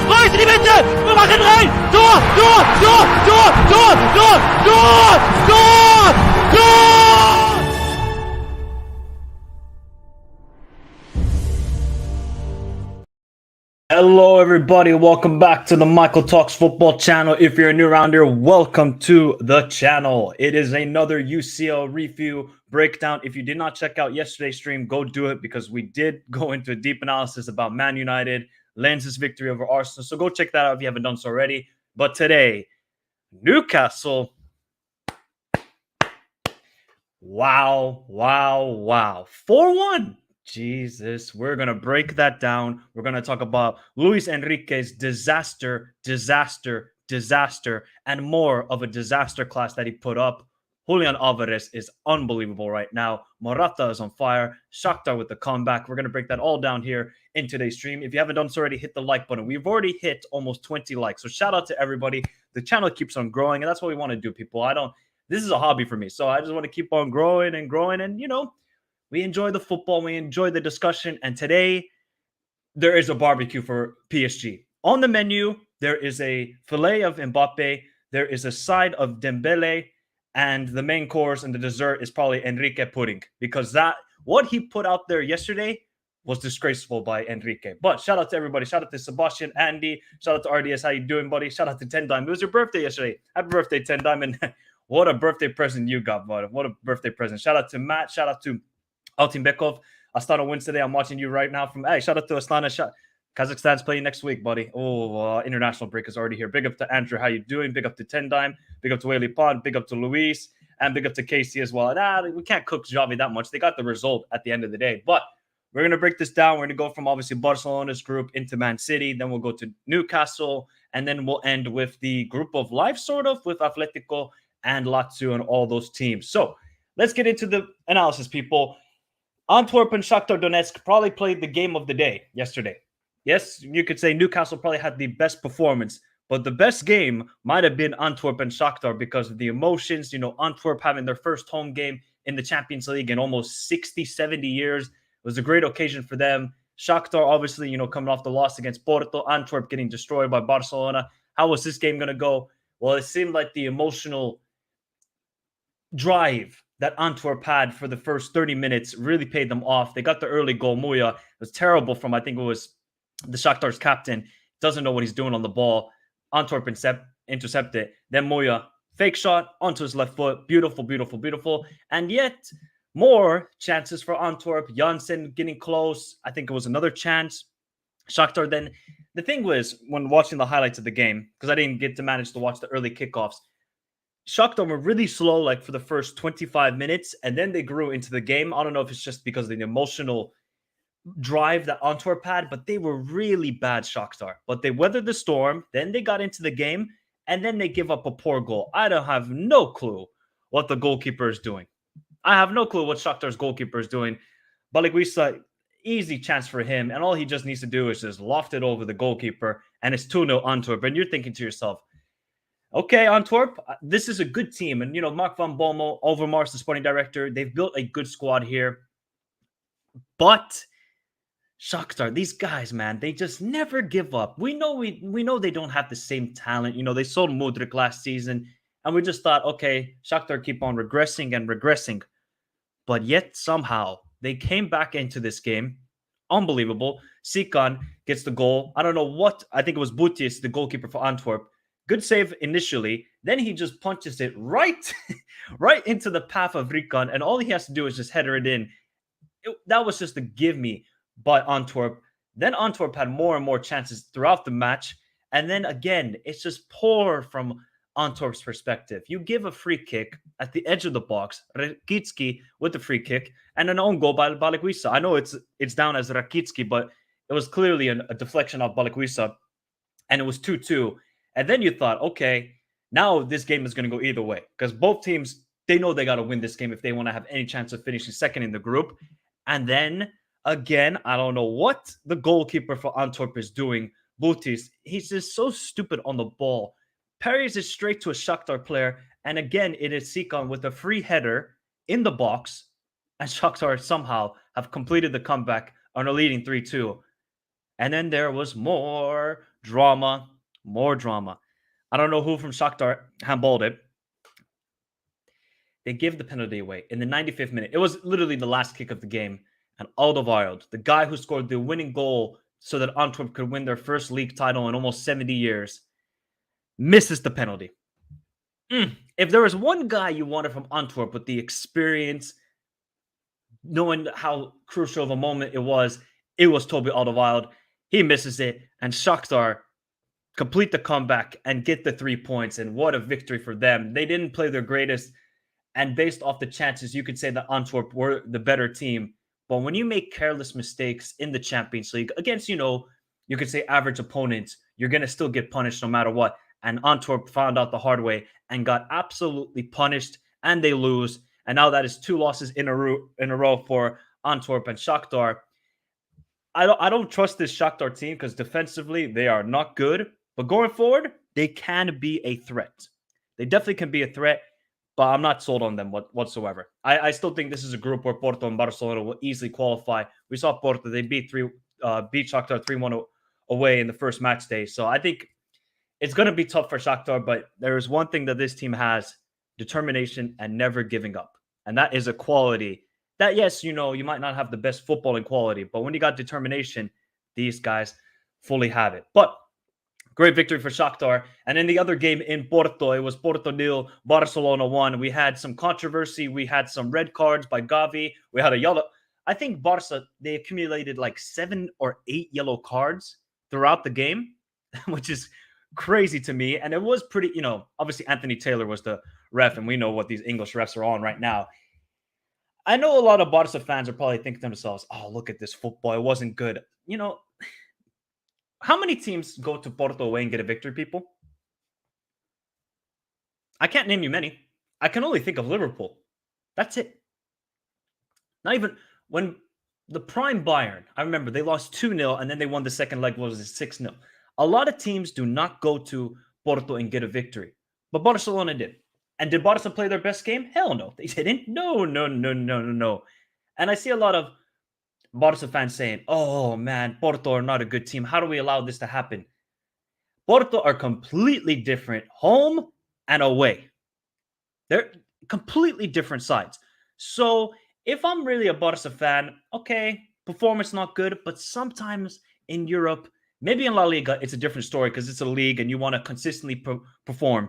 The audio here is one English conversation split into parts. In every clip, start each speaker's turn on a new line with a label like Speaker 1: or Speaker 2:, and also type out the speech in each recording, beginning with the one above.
Speaker 1: Reus in die Mitte! Wir machen rein! Tor! Tor! Tor! Tor! Tor! Tor! Tor! Tor! Tor! Hello everybody, welcome back to the Michael Talks Football channel. If you're new around here, welcome to the channel. It is another UCL review breakdown. If you did not check out yesterday's stream, go do it because we did go into a deep analysis about Man United, Lens's victory over Arsenal. So go check that out if you haven't done so already. But today, Newcastle. Wow. 4-1. Jesus, we're going to break that down. We're going to talk about Luis Enrique's disaster, and more of a disaster class that he put up. Julian Alvarez is unbelievable right now. Morata is on fire. Shakhtar with the comeback. We're going to break that all down here in today's stream. If you haven't done so already, hit the like button. We've already hit almost 20 likes. So shout out to everybody. The channel keeps on growing, and that's what we want to do, people. This is a hobby for me. So I just want to keep on growing. And, you know, we enjoy the football. We enjoy the discussion. And today, there is a barbecue for PSG. On the menu, there is a filet of Mbappe. There is a side of Dembele. And the main course and the dessert is probably Enrique pudding. Because what he put out there yesterday was disgraceful by Enrique. But shout out to everybody. Shout out to Sebastian, Andy. Shout out to RDS. How you doing, buddy? Shout out to Ten Dime. It was your birthday yesterday. Happy birthday, Ten Dime. And what a birthday present you got, bud. What a birthday present. Shout out to Matt. Shout out to Altin Bekov. Astana wins today. I'm watching you right now from. Hey, shout out to Astana. Kazakhstan's playing next week, buddy. International break is already here. Big up to Andrew. How you doing? Big up to Ten Dime. Big up to Whaley Pond. Big up to Luis. And big up to Casey as well. We can't cook Xavi that much. They got the result at the end of the day. But we're going to break this down. We're going to go from obviously Barcelona's group into Man City. Then we'll go to Newcastle. And then we'll end with the group of life, sort of, with Atletico and Lazio and all those teams. So let's get into the analysis, people. Antwerp and Shakhtar Donetsk probably played the game of the day yesterday. Yes, you could say Newcastle probably had the best performance, but the best game might have been Antwerp and Shakhtar because of the emotions. You know, Antwerp having their first home game in the Champions League in almost 60, 70 years. It was a great occasion for them. Shakhtar, obviously, you know, coming off the loss against Porto. Antwerp getting destroyed by Barcelona. How was this game going to go? Well, it seemed like the emotional drive that Antwerp had for the first 30 minutes really paid them off. They got the early goal. Muya, it was terrible from, I think it was the Shakhtar's captain. Doesn't know what he's doing on the ball. Antwerp intercepted. Then Muya, fake shot onto his left foot. Beautiful. And yet, more chances for Antwerp. Janssen getting close. I think it was another chance. Shakhtar then. The thing was, when watching the highlights of the game, because I didn't get to manage to watch the early kickoffs, Shakhtar were really slow, like for the first 25 minutes, and then they grew into the game. I don't know if it's just because of the emotional drive that Antwerp had, but they were really bad, Shakhtar. But they weathered the storm, then they got into the game, and then they give up a poor goal. I don't have no clue what the goalkeeper is doing. I have no clue what Shakhtar's goalkeeper is doing. But like we said, easy chance for him, and all he just needs to do is just loft it over the goalkeeper, and it's 2-0 Antwerp. And you're thinking to yourself, okay, Antwerp, this is a good team. And, you know, Mark van Bommel, Overmars, the sporting director, they've built a good squad here. But Shakhtar, these guys, man, they just never give up. We know they don't have the same talent. They sold Mudryk last season, and we just thought, okay, Shakhtar keep on regressing and regressing. But yet somehow they came back into this game. Unbelievable. Sikan gets the goal. I don't know what. I think it was Butis, the goalkeeper for Antwerp. Good save initially. Then he just punches it right, right into the path of Rikan, and all he has to do is just header it in. That was just a give me by Antwerp. Then Antwerp had more and more chances throughout the match. And then again, it's just poor from Antwerp's perspective. You give a free kick at the edge of the box, Rakitsky with the free kick, and an own goal by Balikwisha. I know it's down as Rakitsky, but it was clearly a deflection of Balikwisha, and it was 2-2. And then you thought, okay, now this game is going to go either way because both teams, they know they got to win this game if they want to have any chance of finishing second in the group. And then again, I don't know what the goalkeeper for Antwerp is doing. Butis, he's just so stupid on the ball. Parries it straight to a Shakhtar player. And again, it is Sikan with a free header in the box. And Shakhtar somehow have completed the comeback on a leading 3-2. And then there was more drama. More drama. I don't know who from Shakhtar handballed it. They give the penalty away in the 95th minute. It was literally the last kick of the game. And Alvarez, the guy who scored the winning goal so that Antwerp could win their first league title in almost 70 years, misses the penalty. If there was one guy you wanted from Antwerp with the experience, knowing how crucial of a moment it was Toby Alderweireld. He misses it, and Shakhtar complete the comeback and get the 3 points. And what a victory for them. They didn't play their greatest, and based off the chances, you could say that Antwerp were the better team. But when you make careless mistakes in the Champions League against, you could say average opponents, you're going to still get punished no matter what. And Antwerp found out the hard way and got absolutely punished, and they lose. And now that is 2 losses in a row for Antwerp and Shakhtar. I don't trust this Shakhtar team because defensively they are not good. But going forward, they can be a threat. They definitely can be a threat, but I'm not sold on them whatsoever. I still think this is a group where Porto and Barcelona will easily qualify. We saw Porto; they beat Shakhtar 3-1 away in the first match day. So I think it's going to be tough for Shakhtar, but there is one thing that this team has: determination and never giving up. And that is a quality that, yes, you might not have the best footballing quality, but when you got determination, these guys fully have it. But great victory for Shakhtar. And in the other game in Porto, it was Porto 0, Barcelona 1. We had some controversy. We had some red cards by Gavi. We had a yellow. I think Barca, they accumulated like 7 or 8 yellow cards throughout the game, which is crazy to me. And it was pretty, obviously Anthony Taylor was the ref, and we know what these English refs are on right now. I know a lot of Barca fans are probably thinking to themselves, oh, look at this football. It wasn't good. How many teams go to Porto away and get a victory, people? I can't name you many. I can only think of Liverpool. That's it. Not even when the prime Bayern, I remember they lost 2-0 and then they won the second leg, what was it, 6-0. A lot of teams do not go to Porto and get a victory. But Barcelona did. And did Barca play their best game? Hell no, they didn't. No. And I see a lot of Barca fans saying, oh man, Porto are not a good team. How do we allow this to happen? Porto are completely different, home and away. They're completely different sides. So if I'm really a Barca fan, okay, performance not good, but sometimes in Europe, maybe in La Liga, it's a different story because it's a league and you want to consistently perform.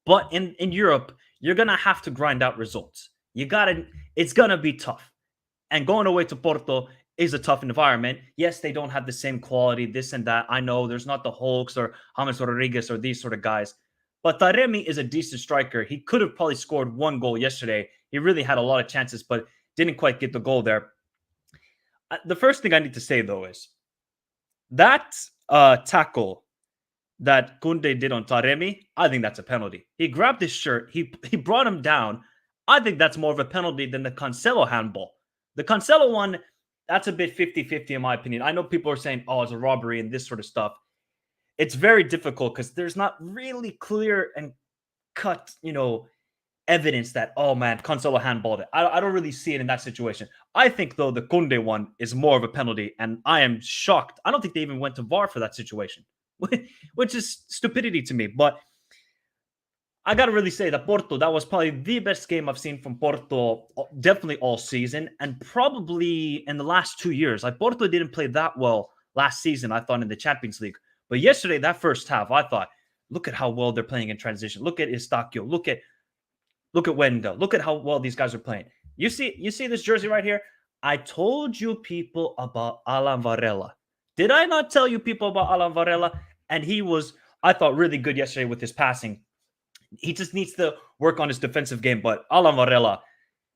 Speaker 1: But in Europe, you're going to have to grind out results. It's going to be tough. And going away to Porto is a tough environment. Yes, they don't have the same quality, this and that. I know there's not the Hulks or James Rodriguez or these sort of guys. But Taremi is a decent striker. He could have probably scored 1 goal yesterday. He really had a lot of chances, but didn't quite get the goal there. The first thing I need to say, though, is that tackle that Kunde did on Taremi, I think that's a penalty. He grabbed his shirt. He brought him down. I think that's more of a penalty than the Cancelo handball. The Cancelo one, that's a bit 50-50 in my opinion. I know people are saying, oh, it's a robbery and this sort of stuff. It's very difficult because there's not really clear and cut, evidence that, oh man, Cancelo handballed it. I don't really see it in that situation. I think, though, the Kunde one is more of a penalty, and I am shocked. I don't think they even went to VAR for that situation, which is stupidity to me. But I got to really say that Porto, that was probably the best game I've seen from Porto, definitely all season, and probably in the last 2 years. Like, Porto didn't play that well last season, I thought, in the Champions League. But yesterday, that first half, I thought, look at how well they're playing in transition. Look at Eustáquio. Look at Wenda. Look at how well these guys are playing. You see this jersey right here? I told you people about Alan Varela. Did I not tell you people about Alan Varela? And he was, I thought, really good yesterday with his passing. He just needs to work on his defensive game. But Alan Varela,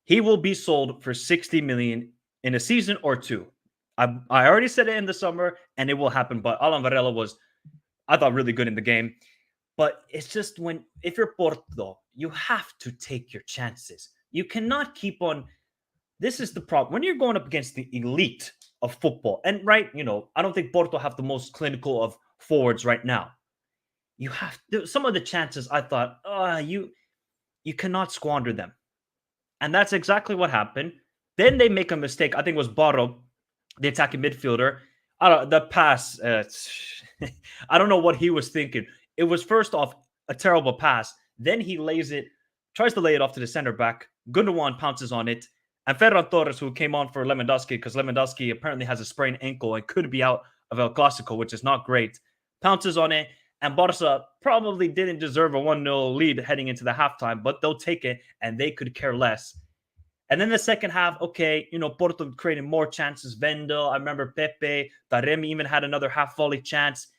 Speaker 1: he will be sold for 60 million in a season or two. I already said it in the summer, and it will happen. But Alan Varela was, I thought, really good in the game. But it's just if you're Porto, you have to take your chances. You cannot keep on. This is the problem. When you're going up against the elite of football, and right, I don't think Porto have the most clinical of forwards right now. You have some of the chances. I thought, you cannot squander them, and that's exactly what happened. Then they make a mistake. I think it was Barro, the attacking midfielder. The pass. I don't know what he was thinking. It was, first off, a terrible pass. Then he tries to lay it off to the center back. Gundogan pounces on it. And Ferran Torres, who came on for Lewandowski, because Lewandowski apparently has a sprained ankle and could be out of El Clásico, which is not great, pounces on it. And Barca probably didn't deserve a 1-0 lead heading into the halftime, but they'll take it, and they could care less. And then the second half, okay, Porto creating more chances. Vendel, I remember Pepe, Taremi even had another half volley chance.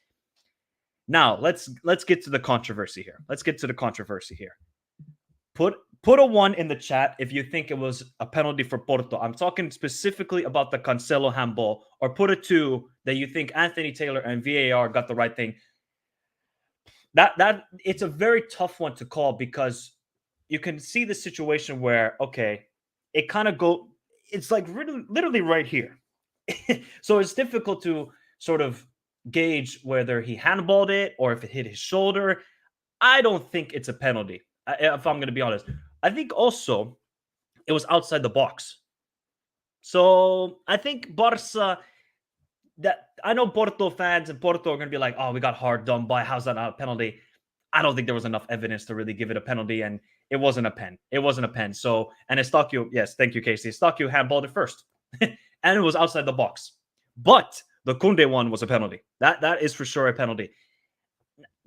Speaker 1: Now, let's get to the controversy here. Put a 1 in the chat if you think it was a penalty for Porto. I'm talking specifically about the Cancelo handball. Or put a 2 that you think Anthony Taylor and VAR got the right thing. That it's a very tough one to call, because you can see the situation where, okay, it kind of it's like literally right here. So it's difficult to sort of gauge whether he handballed it or if it hit his shoulder. I don't think it's a penalty, if I'm going to be honest. I think also it was outside the box. So I think Barca, I know Porto fans and Porto are going to be like, oh, we got hard done by. How's that not a penalty? I don't think there was enough evidence to really give it a penalty, and it wasn't a pen. So, and Eustáquio, yes, thank you, Casey. Eustáquio handballed it first, and it was outside the box. But the Kunde one was a penalty. That is for sure a penalty.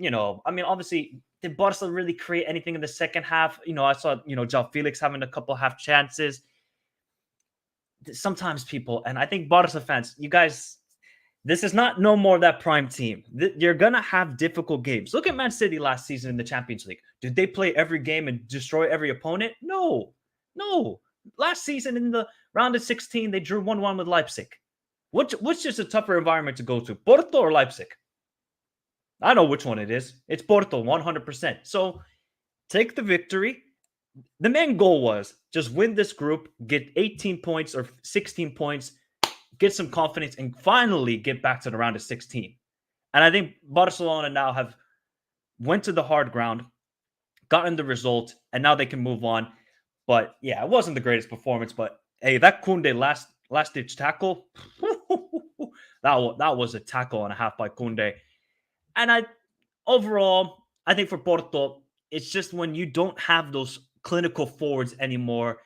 Speaker 1: I mean, obviously, did Barca really create anything in the second half? I saw, João Felix having a couple half chances. Sometimes people, and I think Barca fans, you guys, this is not no more that prime team. You're going to have difficult games. Look at Man City last season in the Champions League. Did they play every game and destroy every opponent? No. Last season in the round of 16, they drew 1-1 with Leipzig. Which is a tougher environment to go to, Porto or Leipzig? I know which one it is. It's Porto, 100%. So take the victory. The main goal was just win this group, get 18 points or 16 points, get some confidence, and finally get back to the round of 16. And I think Barcelona now went to the hard ground, gotten the result, and now they can move on. But yeah, it wasn't the greatest performance. But hey, that Kunde last-ditch tackle, that was a tackle and a half by Kunde. And overall, I think for Porto, it's just when you don't have those clinical forwards anymore.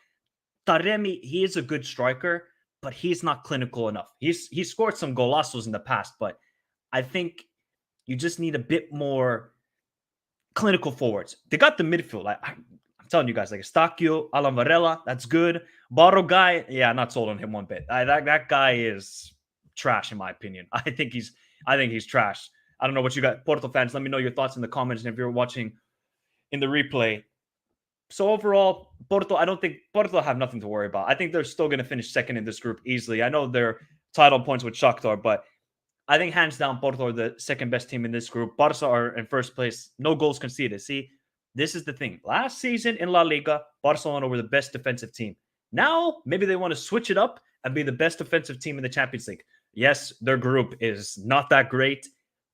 Speaker 1: Taremi, he is a good striker, but he's not clinical enough. He scored some golazos in the past, but I think you just need a bit more clinical forwards. They got the midfield. I'm telling you guys, like Eustáquio, Alan Varela, that's good. Barro guy, yeah, not sold on him one bit. That guy is trash in my opinion. I think he's trash. I don't know what you got, Porto fans. Let me know your thoughts in the comments, and if you're watching in the replay. So overall, Porto, I don't think Porto have nothing to worry about. I think they're still going to finish second in this group easily. I know they're tied on points with Shakhtar, but I think hands down, Porto are the second best team in this group. Barca are in first place. No goals conceded. See, this is the thing. Last season in La Liga, Barcelona were the best defensive team. Now, maybe they want to switch it up and be the best defensive team in the Champions League. Yes, their group is not that great,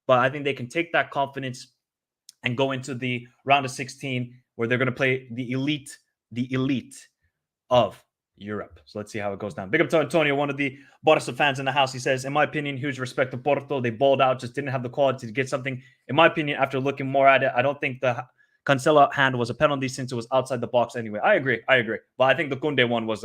Speaker 1: but I think they can take that confidence and go into the round of 16 where they're going to play the elite of Europe. So let's see how it goes down. Big up to Antonio, one of the Barca fans in the house. He says, in my opinion, huge respect to Porto. They balled out, just didn't have the quality to get something. In my opinion, after looking more at it, I don't think the Cancelo hand was a penalty since it was outside the box anyway. I agree. But I think the Kunde one was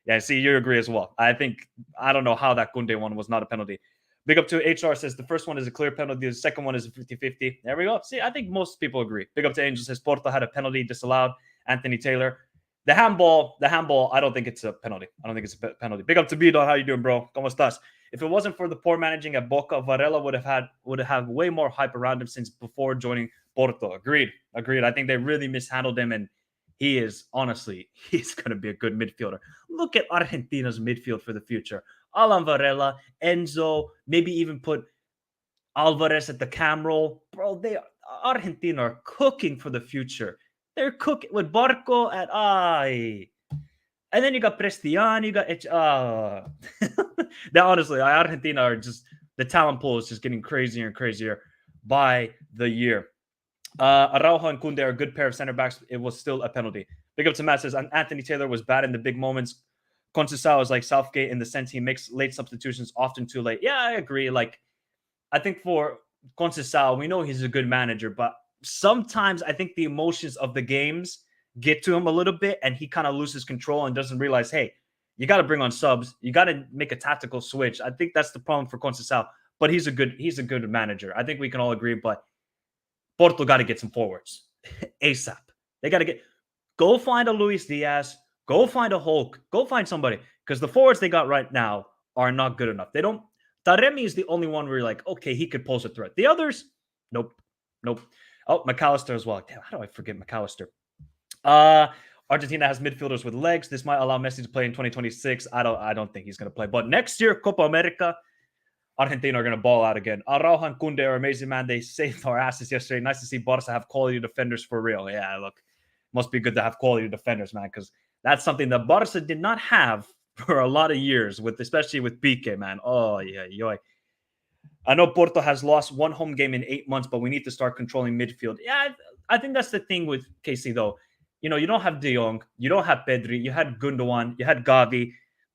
Speaker 1: yeah, see, you agree as well. I don't know how that Kunde one was not a penalty. Big up to HR says the first one is a clear penalty. The second one is a 50-50. There we go. See, I think most people agree. Big up to Angel says Porto had a penalty disallowed. Anthony Taylor. The handball, I don't think it's a penalty. Big up to B-Don. How you doing, bro? ¿Cómo estás? If it wasn't for the poor managing at Boca, Varela would have had way more hype around him since before joining Porto. Agreed. I think they really mishandled him, and he's going to be a good midfielder. Look at Argentina's midfield for the future. Alan Varela, Enzo, maybe even put Alvarez at the cam role. Bro, Argentina are cooking for the future. They're cooking with Barco at and then you got Prestiani, you got honestly, Argentina are just, the talent pool is just getting crazier and crazier by the year. Araujo and Kunde are a good pair of center backs. It was still a penalty. Big up to Matt says Anthony Taylor was bad in the big moments. Conceição is like Southgate in the sense he makes late substitutions often too late. Yeah, I agree. Like, I think for Conceição, we know he's a good manager, but sometimes I think the emotions of the games get to him a little bit, and he kind of loses control and doesn't realize, hey, you got to bring on subs. You got to make a tactical switch. I think that's the problem for Conceição, but he's a good manager. I think we can all agree, but Porto got to get some forwards ASAP. They got to go find a Luis Diaz, go find a Hulk, go find somebody, because the forwards they got right now are not good enough. Taremi is the only one where you're like, okay, he could pose a threat. The others, nope. Oh, McAllister as well. Damn, how do I forget McAllister? Argentina has midfielders with legs. This might allow Messi to play in 2026. I don't think he's going to play. But next year, Copa America, Argentina are going to ball out again. Araujo and Kunde are amazing, man. They saved our asses yesterday. Nice to see Barca have quality defenders for real. Yeah, look, must be good to have quality defenders, man, because that's something that Barca did not have for a lot of years, especially with Piqué, man. Oh, yeah, yoy. I know Porto has lost one home game in 8 months, but we need to start controlling midfield. Yeah, I think that's the thing with KC, though. You know, you don't have De Jong, you don't have Pedri, you had Gundogan, you had Gavi,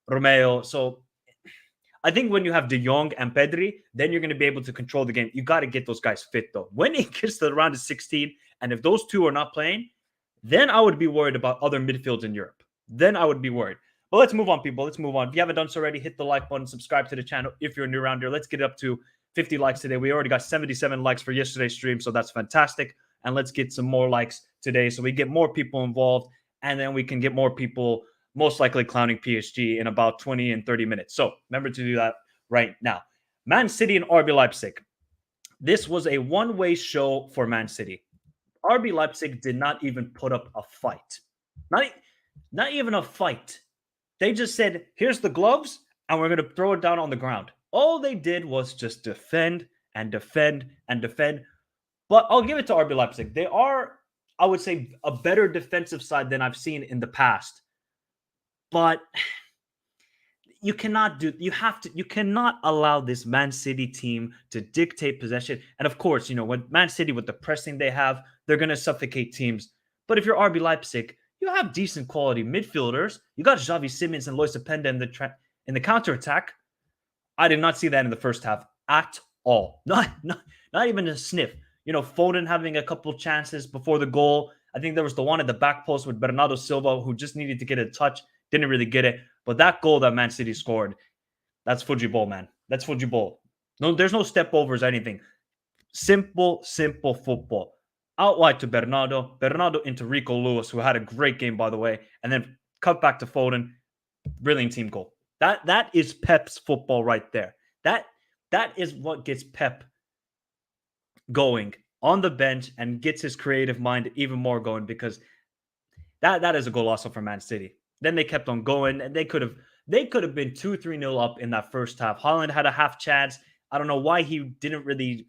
Speaker 1: Romeo. So I think when you have De Jong and Pedri, then you're going to be able to control the game. You got to get those guys fit, though. When it gets to the round of 16, and if those two are not playing, then I would be worried about other midfields in Europe. Then I would be worried. But let's move on, people. Let's move on. If you haven't done so already, hit the like button, subscribe to the channel if you're new around here. Let's get it up to 50 likes today. We already got 77 likes for yesterday's stream, so that's fantastic. And let's get some more likes today so we get more people involved, and then we can get more people most likely clowning PSG in about 20 and 30 minutes. So remember to do that right now. Man City and RB Leipzig. This was a one-way show for Man City. RB Leipzig did not even put up a fight. Not even a fight. They just said, here's the gloves, and we're going to throw it down on the ground. All they did was just defend and defend and defend. But I'll give it to RB Leipzig. They are, I would say, a better defensive side than I've seen in the past. But you cannot allow this Man City team to dictate possession. And of course, you know, when Man City, with the pressing they have, they're going to suffocate teams. But if you're RB Leipzig, you have decent quality midfielders. You got Xavi Simons and Lois Openda in the counterattack. I did not see that in the first half at all. Not even a sniff. You know, Foden having a couple chances before the goal. I think there was the one at the back post with Bernardo Silva, who just needed to get a touch. Didn't really get it. But that goal that Man City scored, that's football, man. That's football. No, there's no step overs or anything. Simple football. Out wide to Bernardo into Rico Lewis, who had a great game, by the way, and then cut back to Foden. Brilliant team goal. That is Pep's football right there. That is what gets Pep going on the bench and gets his creative mind even more going, because that is a goal also for Man City. Then they kept on going, and they could have been 2-3-0 up in that first half. Haaland had a half chance. I don't know why he didn't really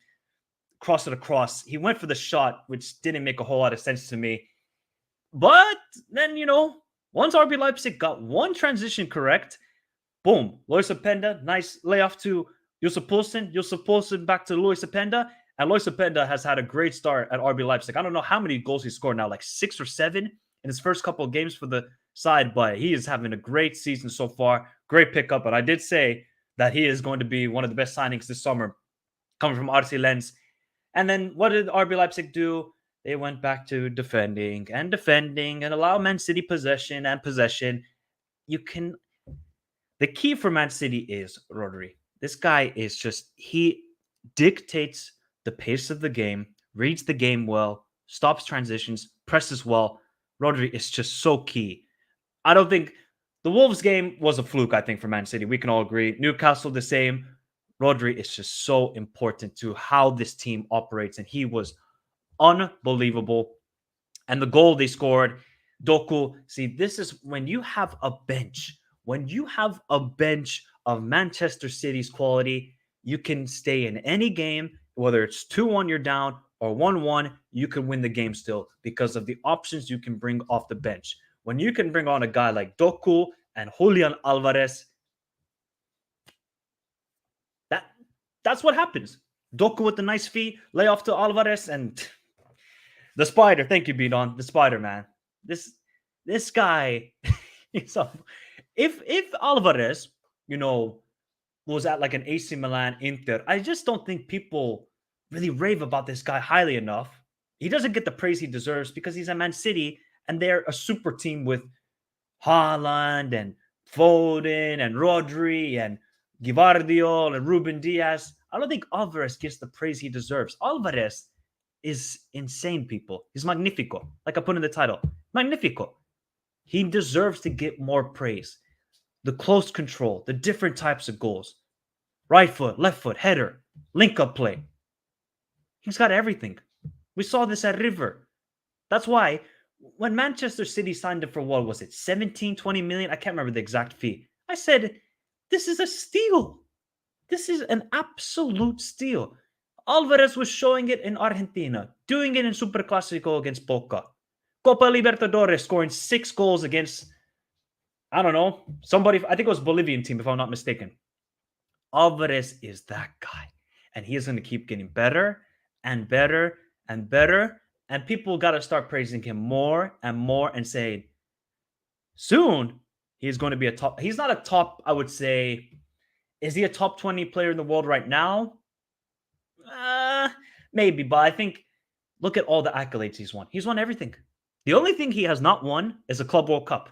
Speaker 1: cross it across. He went for the shot, which didn't make a whole lot of sense to me. But then, you know, once RB Leipzig got one transition correct, boom, Lois Openda, nice layoff to Yusuf Poulsen back to Lois Openda, And Lois Openda has had a great start at RB Leipzig. I don't know how many goals he scored now, like 6 or 7 in his first couple of games for the side, but he is having a great season so far. Great pickup. And I did say that he is going to be one of the best signings this summer coming from RC Lens. And then what did RB Leipzig do? They went back to defending and allow Man City possession and possession. You can. The key for Man City is Rodri. This guy is just, he dictates the pace of the game, reads the game well, stops transitions, presses well. Rodri is just so key. I don't think the Wolves game was a fluke, I think, for Man City. We can all agree. Newcastle, the same. Rodri is just so important to how this team operates, and he was unbelievable. And the goal they scored, Doku, see, this is when you have a bench. When you have a bench of Manchester City's quality, you can stay in any game, whether it's 2-1 you're down or 1-1, you can win the game still because of the options you can bring off the bench. When you can bring on a guy like Doku and Julian Alvarez, that's what happens. Doku with the nice feet, lay off to Alvarez, and the spider. Thank you, Bidon. The spider, man. This guy, if Alvarez, was at like an AC Milan, Inter, I just don't think people really rave about this guy highly enough. He doesn't get the praise he deserves because he's at Man City and they're a super team with Haaland and Foden and Rodri and Gvardiol and Ruben Diaz. I don't think Alvarez gets the praise he deserves. Alvarez is insane, people. He's Magnifico, like I put in the title. Magnifico. He deserves to get more praise. The close control, the different types of goals. Right foot, left foot, header, link-up play. He's got everything. We saw this at River. That's why when Manchester City signed him for, what was it, 17, 20 million? I can't remember the exact fee. I said, this is a steal. This is an absolute steal. Alvarez was showing it in Argentina, doing it in Super Clásico against Boca. Copa Libertadores, scoring 6 goals against, I don't know, somebody, I think it was Bolivian team, if I'm not mistaken. Alvarez is that guy. And he is going to keep getting better and better and better. And people got to start praising him more and more and saying, soon, he's going to be a top. He's not a top, I would say. Is he a top 20 player in the world right now? Maybe, but I think, look at all the accolades he's won. He's won everything. The only thing he has not won is a Club World Cup.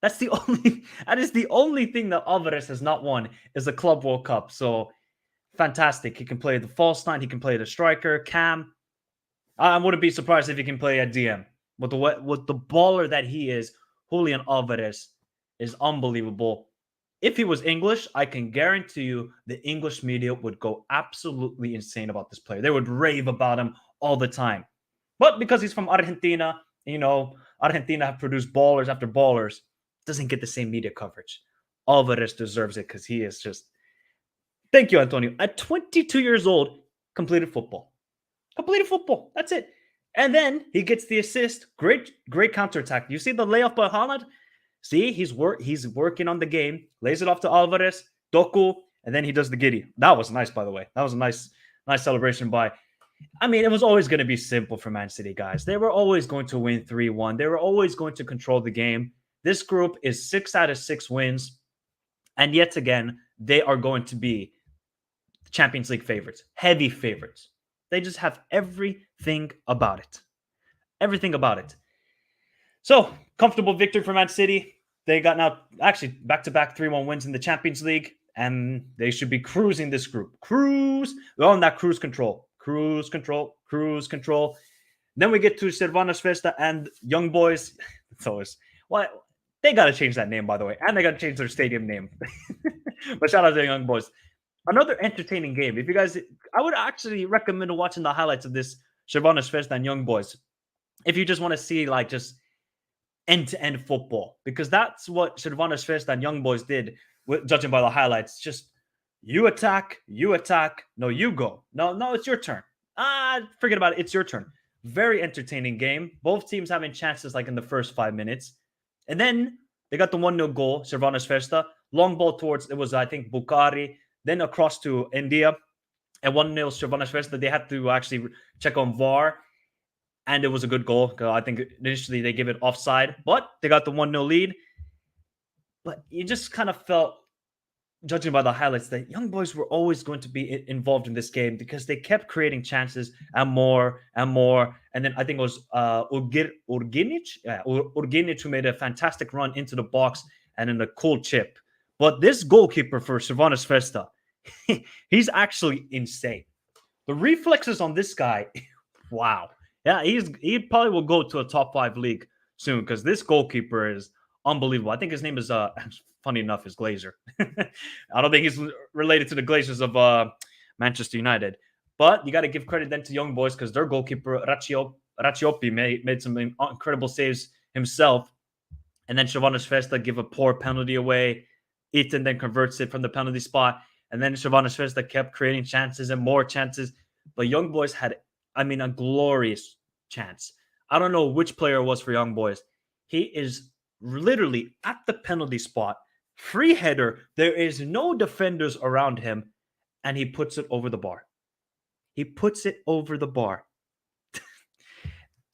Speaker 1: That is the only thing that Alvarez has not won is a Club World Cup. So fantastic. He can play the false nine. He can play the striker, cam. I wouldn't be surprised if he can play at DM. With the baller that he is, Julian Alvarez is unbelievable. If he was English, I can guarantee you the English media would go absolutely insane about this player. They would rave about him all the time. But because he's from Argentina, Argentina have produced ballers after ballers, doesn't get the same media coverage. Alvarez deserves it because he is just... Thank you, Antonio. At 22 years old, completed football. That's it. And then he gets the assist. Great counterattack. You see the layoff by Haaland? See, he's working on the game. Lays it off to Alvarez, Doku, and then he does the giddy. That was nice, by the way. That was a nice celebration by... I mean, it was always going to be simple for Man City, guys. They were always going to win 3-1. They were always going to control the game. This group is 6 out of 6 wins. And yet again, they are going to be Champions League favorites. Heavy favorites. They just have everything about it. Everything about it. So, comfortable victory for Man City. They got now, actually, back-to-back 3-1 wins in the Champions League. And they should be cruising this group. They're on that cruise control. Cruise control. Then we get to Crvenazvezda and Young Boys. It's always... Well, they got to change that name, by the way. And they got to change their stadium name. But shout out to the Young Boys. Another entertaining game. If you guys... I would actually recommend watching the highlights of this Crvenazvezda and Young Boys. If you just want to see, like, just end-to-end football. Because that's what Crvenazvezda and Young Boys did, judging by the highlights. Just... You attack. No, you go. No, it's your turn. Forget about it. It's your turn. Very entertaining game. Both teams having chances like in the first 5 minutes. And then they got the 1-0 goal, Crvenazvezda. Long ball towards, it was, I think, Bukhari. Then across to India. And 1-0 Crvenazvezda, they had to actually check on VAR, and it was a good goal. I think initially they gave it offside, but they got the 1-0 lead. But you just kind of felt, judging by the highlights, that young boys were always going to be involved in this game because they kept creating chances and more and more. And then I think it was Urginic who made a fantastic run into the box and then a cool chip. But this goalkeeper for Crvenazvezda, he's actually insane. The reflexes on this guy, wow. Yeah, he probably will go to a top 5 league soon because this goalkeeper is unbelievable. I think his name is funny enough is Glazer. I don't think he's related to the Glazers of Manchester United. But you got to give credit then to young boys because their goalkeeper Racciopi made some incredible saves himself. And then Crvenazvezda give a poor penalty away. Eaton then converts it from the penalty spot. And then Crvenazvezda kept creating chances and more chances. But young boys had, I mean, a glorious chance. I don't know which player it was for young boys. He is literally at the penalty spot, free header. There is no defenders around him, and he puts it over the bar. He puts it over the bar.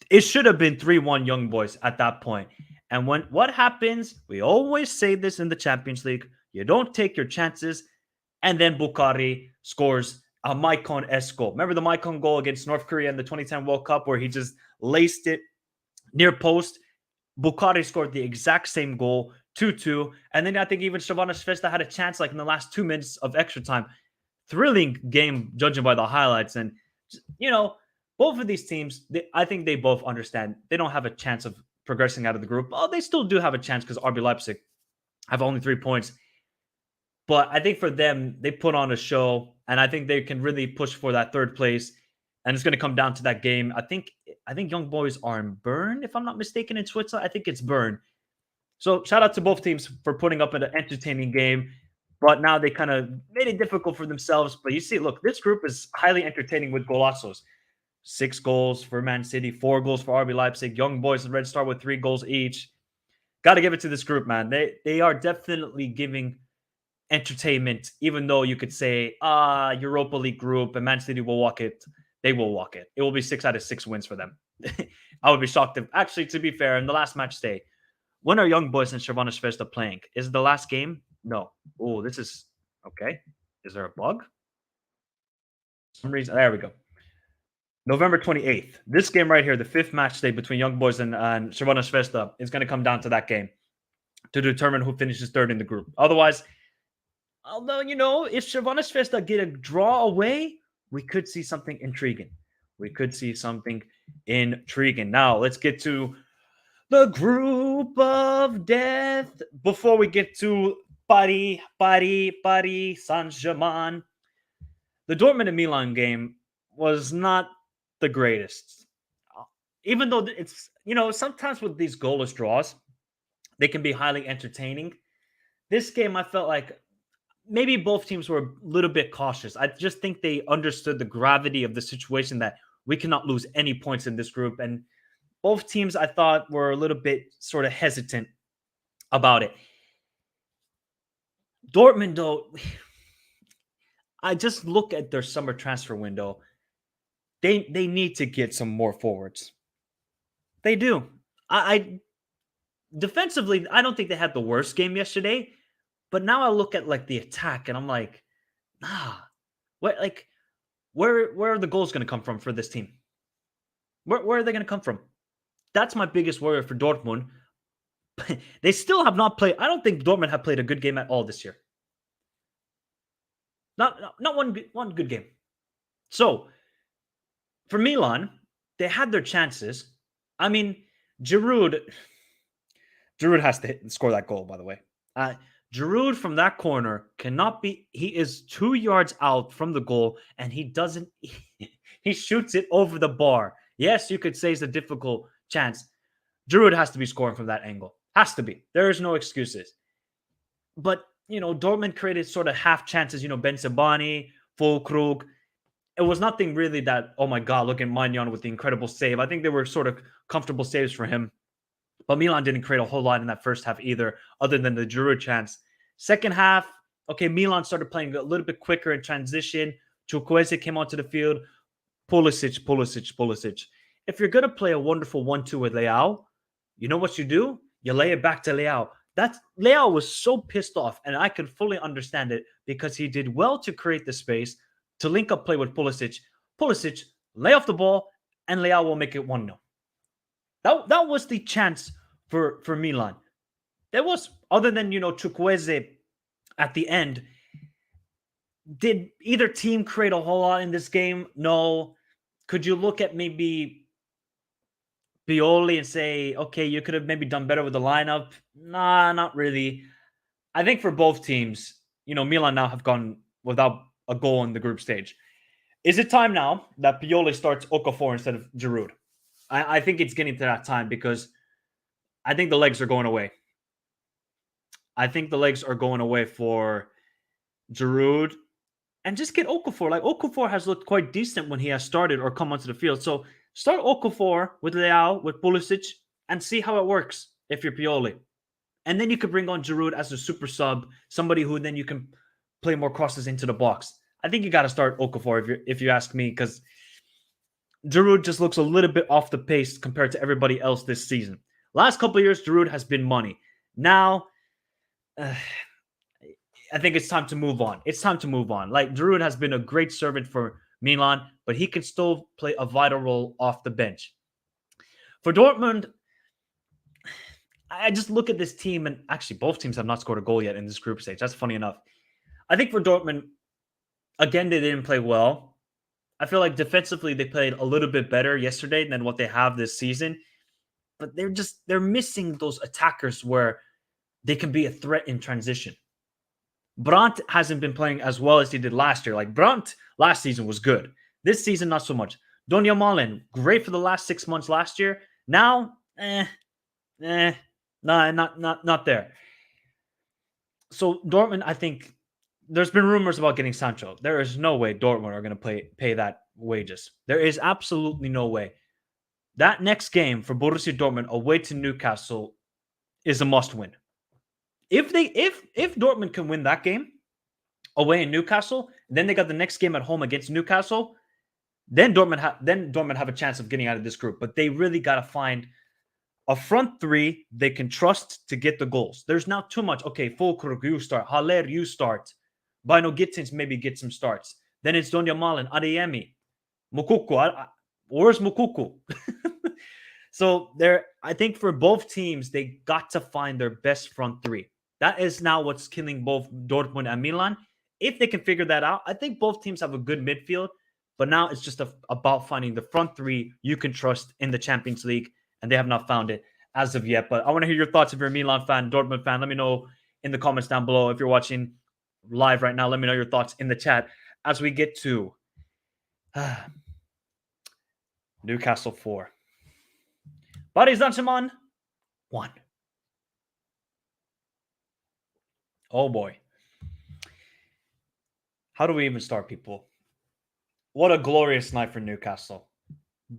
Speaker 1: It should have been 3-1 young boys at that point. And when what happens, we always say this in the Champions League, you don't take your chances. And then Bukhari scores a Maicon-esque goal. Remember the Maicon goal against North Korea in the 2010 World Cup where he just laced it near post? Bukhari scored the exact same goal, 2-2. And then I think even Crvenazvezda had a chance like in the last 2 minutes of extra time. Thrilling game, judging by the highlights. And, you know, both of these teams, I think they both understand they don't have a chance of progressing out of the group. Oh, they still do have a chance because RB Leipzig have only 3 points. But I think for them, they put on a show, and I think they can really push for that third place. And it's going to come down to that game. I think young boys are in Bern, if I'm not mistaken, in Switzerland. I think it's Bern. So shout out to both teams for putting up an entertaining game. But now they kind of made it difficult for themselves. But you see, look, this group is highly entertaining with golazos. 6 goals for Man City, 4 goals for RB Leipzig. Young boys and Red Star with 3 goals each. Got to give it to this group, man. They are definitely giving entertainment, even though you could say, Europa League group and Man City will walk it. They will walk it. It will be 6 out of 6 wins for them. I would be shocked if, actually, to be fair, in the last match day, when are Young Boys and Crvenazvezda playing? Is it the last game? No. Oh, this is okay. Is there a bug? For some reason, there we go. November 28th. This game right here, the 5th match day between Young Boys and Crvenazvezda, is going to come down to that game to determine who finishes third in the group. Otherwise, although, you know, if Crvenazvezda get a draw away, we could see something intriguing. Now, let's get to the group of death before we get to Paris Saint-Germain. The Dortmund and Milan game was not the greatest. Even though it's, you know, sometimes with these goalless draws, they can be highly entertaining. This game, I felt like maybe both teams were a little bit cautious. I just think they understood the gravity of the situation that we cannot lose any points in this group. And both teams, I thought, were a little bit sort of hesitant about it. Dortmund, though, I just look at their summer transfer window. They need to get some more forwards. They do. I defensively, I don't think they had the worst game yesterday. But now I look at like the attack and I'm like, where are the goals going to come from for this team? Where are they going to come from? That's my biggest worry for Dortmund. They still have not played. I don't think Dortmund have played a good game at all this year. Not one good game. So for Milan, they had their chances. I mean, Giroud has to score that goal, by the way. Giroud from that corner cannot be. He is 2 yards out from the goal, and he doesn't. He shoots it over the bar. Yes, you could say it's a difficult chance. Giroud has to be scoring from that angle. Has to be. There is no excuses. But, you know, Dortmund created sort of half chances. You know, Ben Sabani, Füllkrug. It was nothing really that, oh my God, look at Magnon with the incredible save. I think they were sort of comfortable saves for him. But Milan didn't create a whole lot in that first half either, other than the Giroud chance. Second half, okay, Milan started playing a little bit quicker in transition. Chukwueze came onto the field. Pulisic. If you're going to play a wonderful 1-2 with Leao, you know what you do? You lay it back to Leao. Leao was so pissed off, and I can fully understand it because he did well to create the space to link up play with Pulisic. Pulisic, lay off the ball, and Leao will make it 1-0. That was the chance for Milan. There was, other than, Chukwueze at the end. Did either team create a whole lot in this game? No. Could you look at maybe Pioli and say, okay, you could have maybe done better with the lineup? Nah, not really. I think for both teams, Milan now have gone without a goal in the group stage. Is it time now that Pioli starts Okafor instead of Giroud? I think it's getting to that time because I think the legs are going away. I think the legs are going away for Giroud. And just get Okafor. Like, Okafor has looked quite decent when he has started or come onto the field. So start Okafor with Leao, with Pulisic, and see how it works if you're Pioli. And then you could bring on Giroud as a super sub, somebody who then you can play more crosses into the box. I think you got to start Okafor if you ask me, because Giroud just looks a little bit off the pace compared to everybody else this season. Last couple of years, Giroud has been money. Now, I think it's time to move on. It's time to move on. Like, Giroud has been a great servant for Milan, but he can still play a vital role off the bench. For Dortmund, I just look at this team, and actually both teams have not scored a goal yet in this group stage. That's funny enough. I think for Dortmund, again, they didn't play well. I feel like defensively they played a little bit better yesterday than what they have this season, but they're missing those attackers where they can be a threat in transition. Brandt hasn't been playing as well as he did last year. Like, Brandt last season was good. This season, not so much. Donja Malen, great for the last 6 months last year. Now, not there. So Dortmund, I think there's been rumors about getting Sancho. There is no way Dortmund are going to pay that wages. There is absolutely no way. That next game for Borussia Dortmund away to Newcastle is a must win. If Dortmund can win that game away in Newcastle, then they got the next game at home against Newcastle, then Dortmund have a chance of getting out of this group. But they really got to find a front three they can trust to get the goals. There's not too much. Okay, Fulkrug, you start. Haller, you start. Bino Gittins maybe get some starts. Then it's Donja Malen, Adeyemi, Moukoko. Where's Moukoko? So I think for both teams, they got to find their best front three. That is now what's killing both Dortmund and Milan. If they can figure that out, I think both teams have a good midfield. But now it's just about finding the front three you can trust in the Champions League. And they have not found it as of yet. But I want to hear your thoughts if you're a Milan fan, Dortmund fan. Let me know in the comments down below. If you're watching live right now, let me know your thoughts in the chat as we get to Newcastle 4. Paris Saint-Germain 1. Oh boy. How do we even start, people? What a glorious night for Newcastle.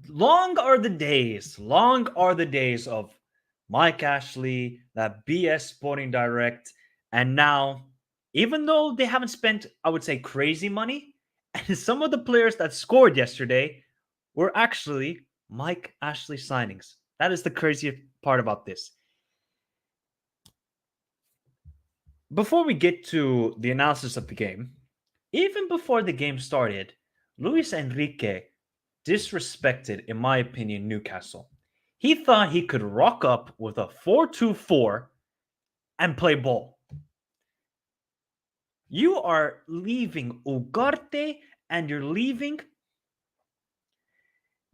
Speaker 1: Long are the days of Mike Ashley, that BS Sporting Direct, and now, even though they haven't spent, I would say, crazy money, and some of the players that scored yesterday were actually Mike Ashley signings. That is the craziest part about this. Before we get to the analysis of the game, even before the game started, Luis Enrique disrespected, in my opinion, Newcastle. He thought he could rock up with a 4-2-4 and play ball. You are leaving Ugarte and you're leaving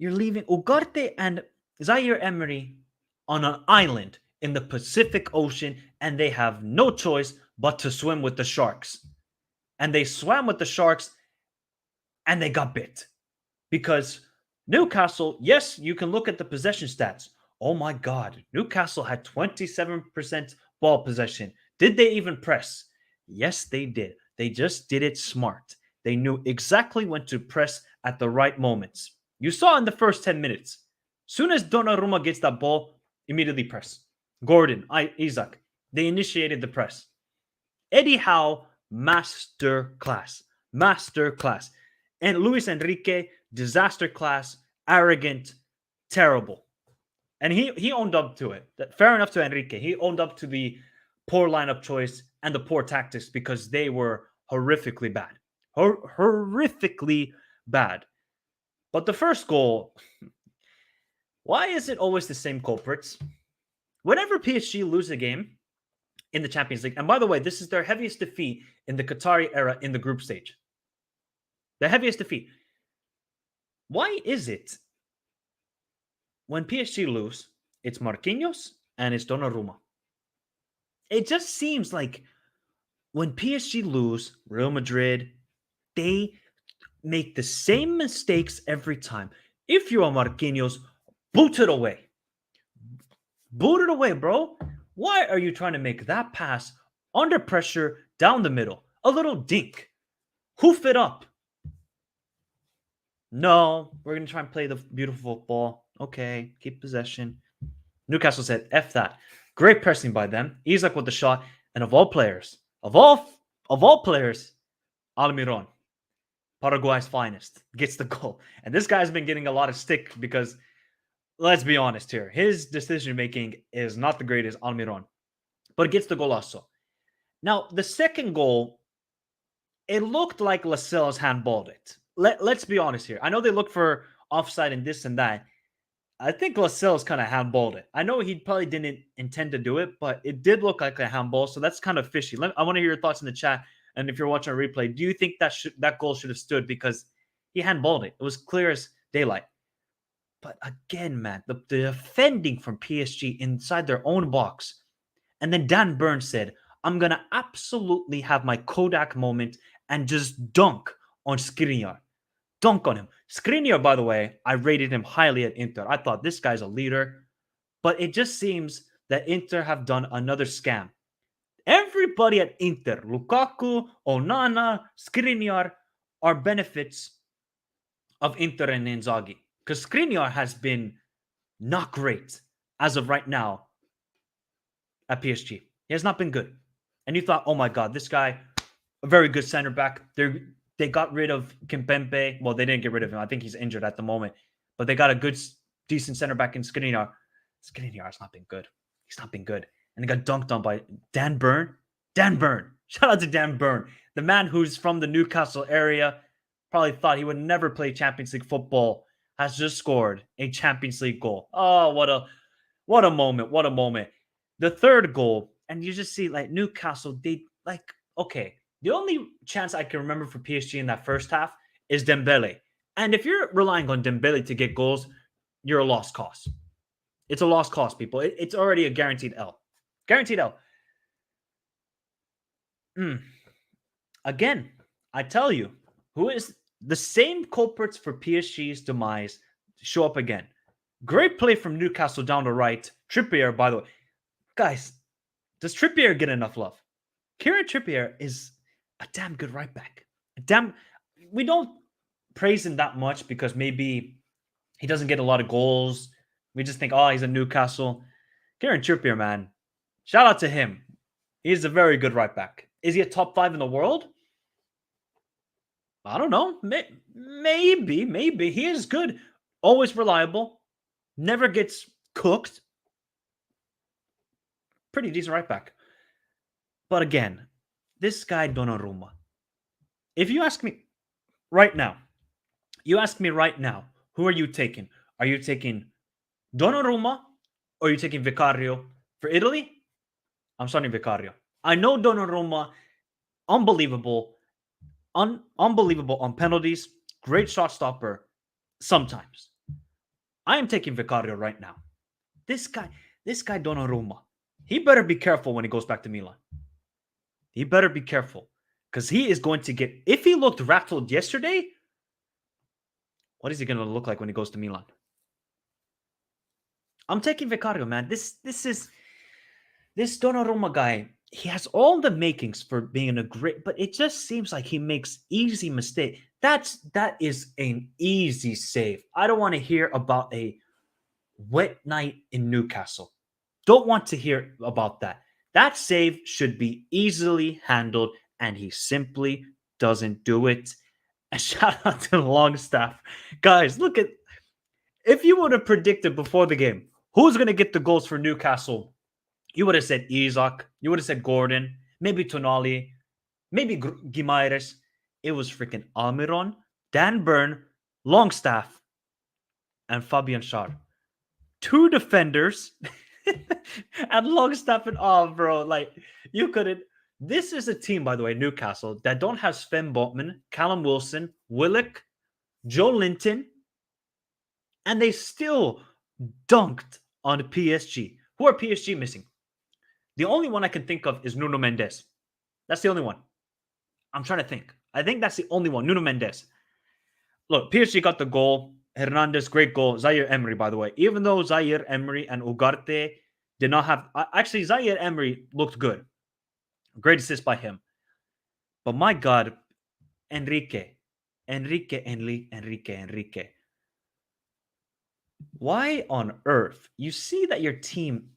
Speaker 1: Ugarte and Zaire Emery on an island in the Pacific Ocean, and they have no choice but to swim with the sharks. And they swam with the sharks and they got bit. Because Newcastle, yes, you can look at the possession stats. Oh my God, Newcastle had 27% ball possession. Did they even press? Yes, they did. They just did it smart. They knew exactly when to press at the right moments. You saw in the first 10 minutes. Soon as Donnarumma gets that ball, immediately press. Gordon, Isaac, they initiated the press. Eddie Howe, master class. And Luis Enrique, disaster class, arrogant, terrible. And he owned up to it. Fair enough to Enrique. He owned up to the poor lineup choice and the poor tactics because they were horrifically bad. Horrifically bad. But the first goal, why is it always the same culprits? Whenever PSG lose a game in the Champions League, and by the way, this is their heaviest defeat in the Qatari era in the group stage. The heaviest defeat. Why is it when PSG lose, it's Marquinhos and it's Donnarumma? It just seems like when PSG lose, Real Madrid, they make the same mistakes every time. If you're a Marquinhos, boot it away. Boot it away, bro. Why are you trying to make that pass under pressure down the middle? A little dink. Hoof it up. No, we're going to try and play the beautiful football. Okay, keep possession. Newcastle said, F that. Great pressing by them. Isaac with the shot. And of all players, of all players, Almiron, Paraguay's finest, gets the goal. And this guy's been getting a lot of stick because, let's be honest here, his decision-making is not the greatest, Almiron. But it gets the goal also. Now, the second goal, it looked like Lascelles handballed it. Let's be honest here. I know they look for offside and this and that. I think Lascelles kind of handballed it. I know he probably didn't intend to do it, but it did look like a handball, so that's kind of fishy. I want to hear your thoughts in the chat, and if you're watching a replay, do you think that goal should have stood because he handballed it? It was clear as daylight. But again, man, the defending from PSG inside their own box, and then Dan Burns said, I'm going to absolutely have my Kodak moment and just dunk on Skriniar. Dunk on him. Skriniar, by the way, I rated him highly at Inter. I thought this guy's a leader. But it just seems that Inter have done another scam. Everybody at Inter, Lukaku, Onana, Skriniar, are benefits of Inter and Inzaghi. Because Skriniar has been not great as of right now at PSG. He has not been good. And you thought, oh my God, this guy, a very good center back. They got rid of Kimpembe. Well, they didn't get rid of him. I think he's injured at the moment. But they got a good, decent center back in Skriniar. Skriniar has not been good. He's not been good. And they got dunked on by Dan Burn. Dan Burn. Shout out to Dan Burn. The man who's from the Newcastle area, probably thought he would never play Champions League football, has just scored a Champions League goal. Oh, what a moment. What a moment. The third goal, and you just see like Newcastle, they like, okay, the only chance I can remember for PSG in that first half is Dembele. And if you're relying on Dembele to get goals, you're a lost cause. It's a lost cause, people. It's already a guaranteed L. Guaranteed L. Again, I tell you, who is the same culprits for PSG's demise show up again. Great play from Newcastle down the right. Trippier, by the way. Guys, does Trippier get enough love? Kieran Trippier is a damn good right back. We don't praise him that much because maybe he doesn't get a lot of goals. We just think, oh, he's a Newcastle. Kieran Trippier, man. Shout out to him. He's a very good right back. Is he a top 5 in the world? I don't know. Maybe. He is good. Always reliable. Never gets cooked. Pretty decent right back. But again, this guy Donnarumma. If you ask me right now, who are you taking? Are you taking Donnarumma or are you taking Vicario? For Italy, I'm starting Vicario. I know Donnarumma, unbelievable on penalties, great shot stopper sometimes. I am taking Vicario right now. This guy Donnarumma, he better be careful when he goes back to Milan. He better be careful because he is going to get, if he looked rattled yesterday, what is he going to look like when he goes to Milan? I'm taking Vicario, man. This Donnarumma guy, he has all the makings for being a great, but it just seems like he makes easy mistakes. That is an easy save. I don't want to hear about a wet night in Newcastle. Don't want to hear about that. That save should be easily handled, and he simply doesn't do it. And shout out to Longstaff. Guys, look at if you would have predicted before the game who's going to get the goals for Newcastle, you would have said Isaac, you would have said Gordon, maybe Tonali, maybe Guimaraes. It was freaking Almiron, Dan Burn, Longstaff, and Fabian Schär. Two defenders and Longstaff and bro, like you couldn't. This is a team, by the way, Newcastle, that don't have Sven Botman, Callum Wilson, Willock, Joe Linton, and they still dunked on PSG. Who are PSG missing? The only one I can think of is Nuno Mendes. That's the only one. I'm trying to think. I think that's the only one. Nuno Mendes. Look, PSG got the goal. Hernandez, great goal. Zaire Emery, by the way. Even though Zaire Emery and Ugarte did not have... Actually, Zaire Emery looked good. Great assist by him. But my God, Enrique. Why on earth? You see that your team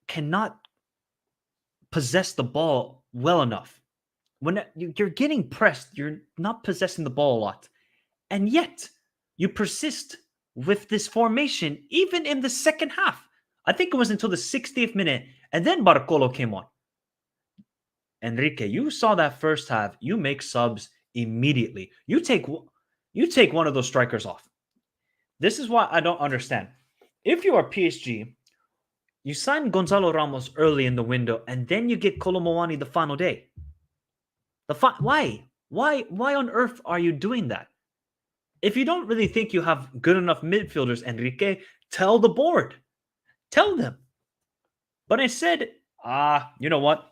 Speaker 1: cannot possess the ball well enough. When you're getting pressed, you're not possessing the ball a lot. And yet, you persist with this formation even in the second half. I think it was until the 60th minute, and then Barcolo came on. Enrique, you saw that first half. You make subs immediately. You take one of those strikers off. This is why I don't understand. If you are PSG, you sign Gonzalo Ramos early in the window, and then you get Kolo Muani the final day. Why? Why on earth are you doing that? If you don't really think you have good enough midfielders, Enrique, tell the board. Tell them. But instead, you know what?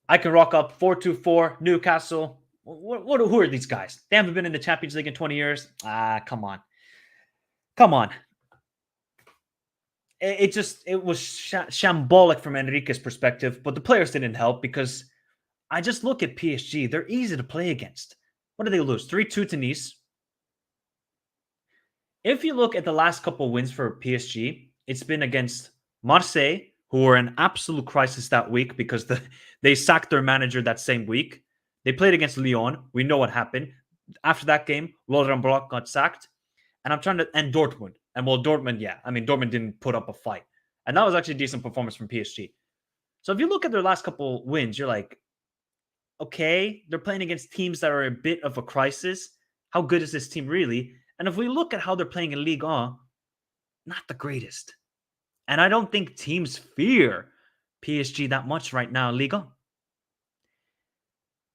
Speaker 1: I can rock up 4-2-4, Newcastle. Who are these guys? They haven't been in the Champions League in 20 years. Come on. Come on. It was shambolic from Enrique's perspective, but the players didn't help because I just look at PSG. They're easy to play against. What did they lose? 3-2 to Nice. If you look at the last couple wins for PSG, it's been against Marseille, who were in absolute crisis that week because they sacked their manager that same week. They played against Lyon. We know what happened. After that game, Laurent Blanc got sacked. And Dortmund. And well, Dortmund, yeah. I mean, Dortmund didn't put up a fight. And that was actually a decent performance from PSG. So if you look at their last couple wins, you're like, okay, they're playing against teams that are a bit of a crisis. How good is this team really? And if we look at how they're playing in Ligue 1, not the greatest. And I don't think teams fear PSG that much right now in Ligue 1.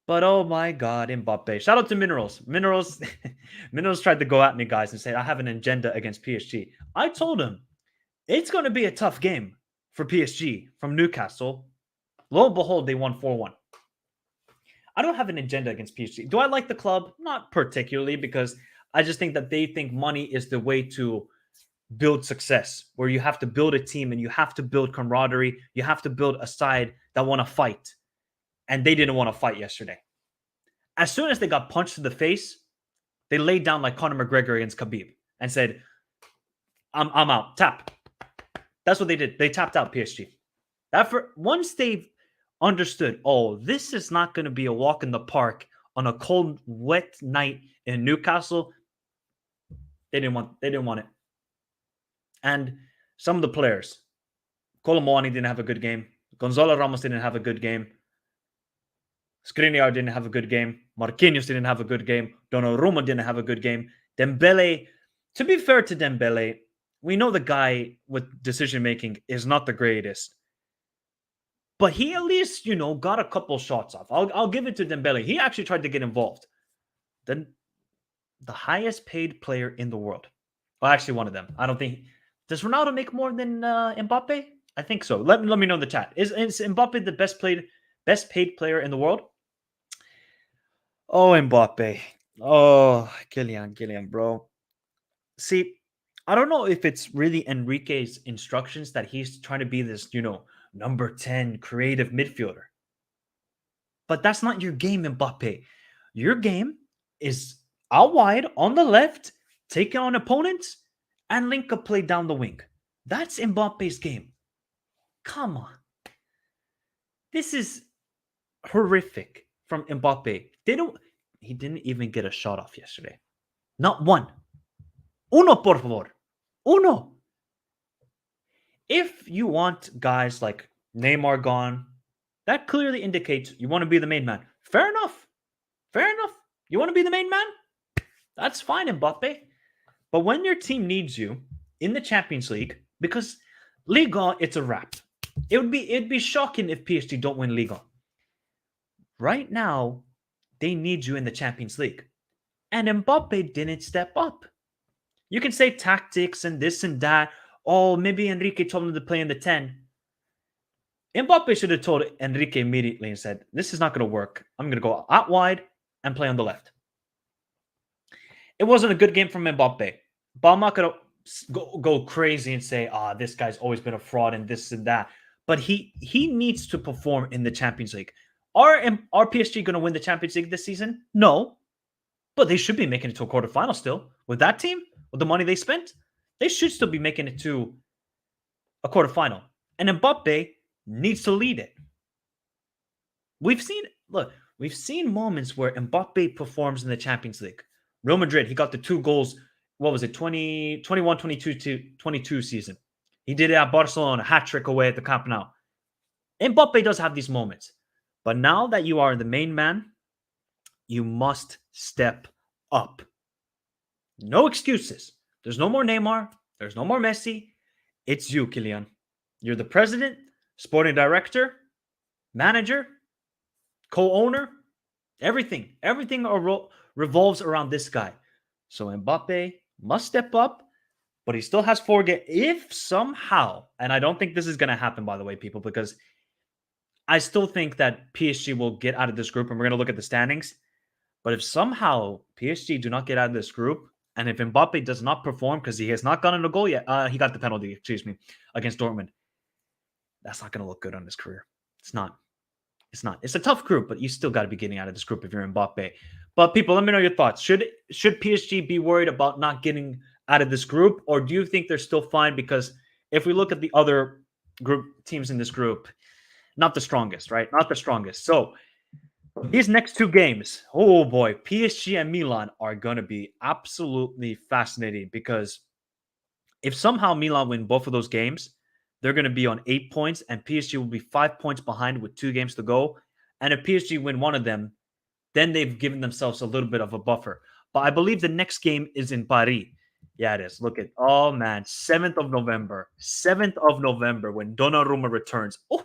Speaker 1: But oh my God, Mbappe. Shout out to Minerals. Minerals tried to go at me, guys, and say, I have an agenda against PSG. I told him, it's going to be a tough game for PSG from Newcastle. Lo and behold, they won 4-1. I don't have an agenda against PSG. Do I like the club? Not particularly, because I just think that they think money is the way to build success, where you have to build a team and you have to build camaraderie. You have to build a side that want to fight. And they didn't want to fight yesterday. As soon as they got punched in the face, they laid down like Conor McGregor against Khabib and said, I'm out. Tap. That's what they did. They tapped out PSG. Once they understood, oh, this is not going to be a walk in the park on a cold, wet night in Newcastle, they didn't want it. And some of the players, Kolo Muani didn't have a good game. Gonzalo Ramos didn't have a good game. Skriniar didn't have a good game. Marquinhos didn't have a good game. Donnarumma didn't have a good game. Dembele, to be fair to Dembele, we know the guy with decision-making is not the greatest. But he at least, got a couple shots off. I'll give it to Dembele. He actually tried to get involved. Then the highest paid player in the world. Well, actually one of them. I don't think... Does Ronaldo make more than Mbappe? I think so. Let me know in the chat. Is Mbappe the best paid player in the world? Oh, Mbappe. Oh, Kylian, bro. See, I don't know if it's really Enrique's instructions that he's trying to be this, number 10 creative midfielder. But that's not your game, Mbappe. Your game is out wide on the left, taking on opponents, and link a play down the wing. That's Mbappe's game. Come on. This is horrific from Mbappe. he didn't even get a shot off yesterday. Not one. Uno, por favor. Uno. If you want guys like Neymar gone, that clearly indicates you want to be the main man. Fair enough. Fair enough. You want to be the main man? That's fine, Mbappe. But when your team needs you in the Champions League, because Liga, it's a wrap. It'd be shocking if PSG don't win Liga. Right now, they need you in the Champions League. And Mbappe didn't step up. You can say tactics and this and that. Oh, maybe Enrique told him to play in the 10. Mbappe should have told Enrique immediately and said, this is not going to work. I'm going to go out wide and play on the left. It wasn't a good game from Mbappe. But I'm not going to go crazy and say, this guy's always been a fraud and this and that. But he needs to perform in the Champions League. Are PSG going to win the Champions League this season? No. But they should be making it to a quarterfinal still. With that team, with the money they spent, they should still be making it to a quarterfinal. And Mbappe needs to lead it. We've seen moments where Mbappe performs in the Champions League. Real Madrid, he got the 2 goals. What was it? 21, 22 season. He did it at Barcelona, hat trick away at the Camp Nou. Mbappe does have these moments. But now that you are the main man, you must step up. No excuses. There's no more Neymar. There's no more Messi. It's you, Kylian. You're the president, sporting director, manager, co-owner, everything. Everything revolves around this guy. So Mbappe must step up, but he still has 4 games. If somehow, and I don't think this is going to happen, by the way, people, because I still think that PSG will get out of this group, and we're going to look at the standings. But if somehow PSG do not get out of this group, and if Mbappe does not perform because he has not gotten a goal yet, he got the penalty, against Dortmund. That's not going to look good on his career. It's not. It's a tough group, but you still got to be getting out of this group if you're Mbappe. But people, let me know your thoughts. Should PSG be worried about not getting out of this group, or do you think they're still fine? Because if we look at the other group teams in this group, not the strongest, right? Not the strongest. So these next 2 games, oh boy, PSG and Milan are going to be absolutely fascinating, because if somehow Milan win both of those games, they're going to be on 8 points, and PSG will be 5 points behind with 2 games to go. And if PSG win one of them, then they've given themselves a little bit of a buffer. But I believe the next game is in Paris. Yeah, it is. Look at, oh man, 7th of November. 7th of November when Donnarumma returns. Oh.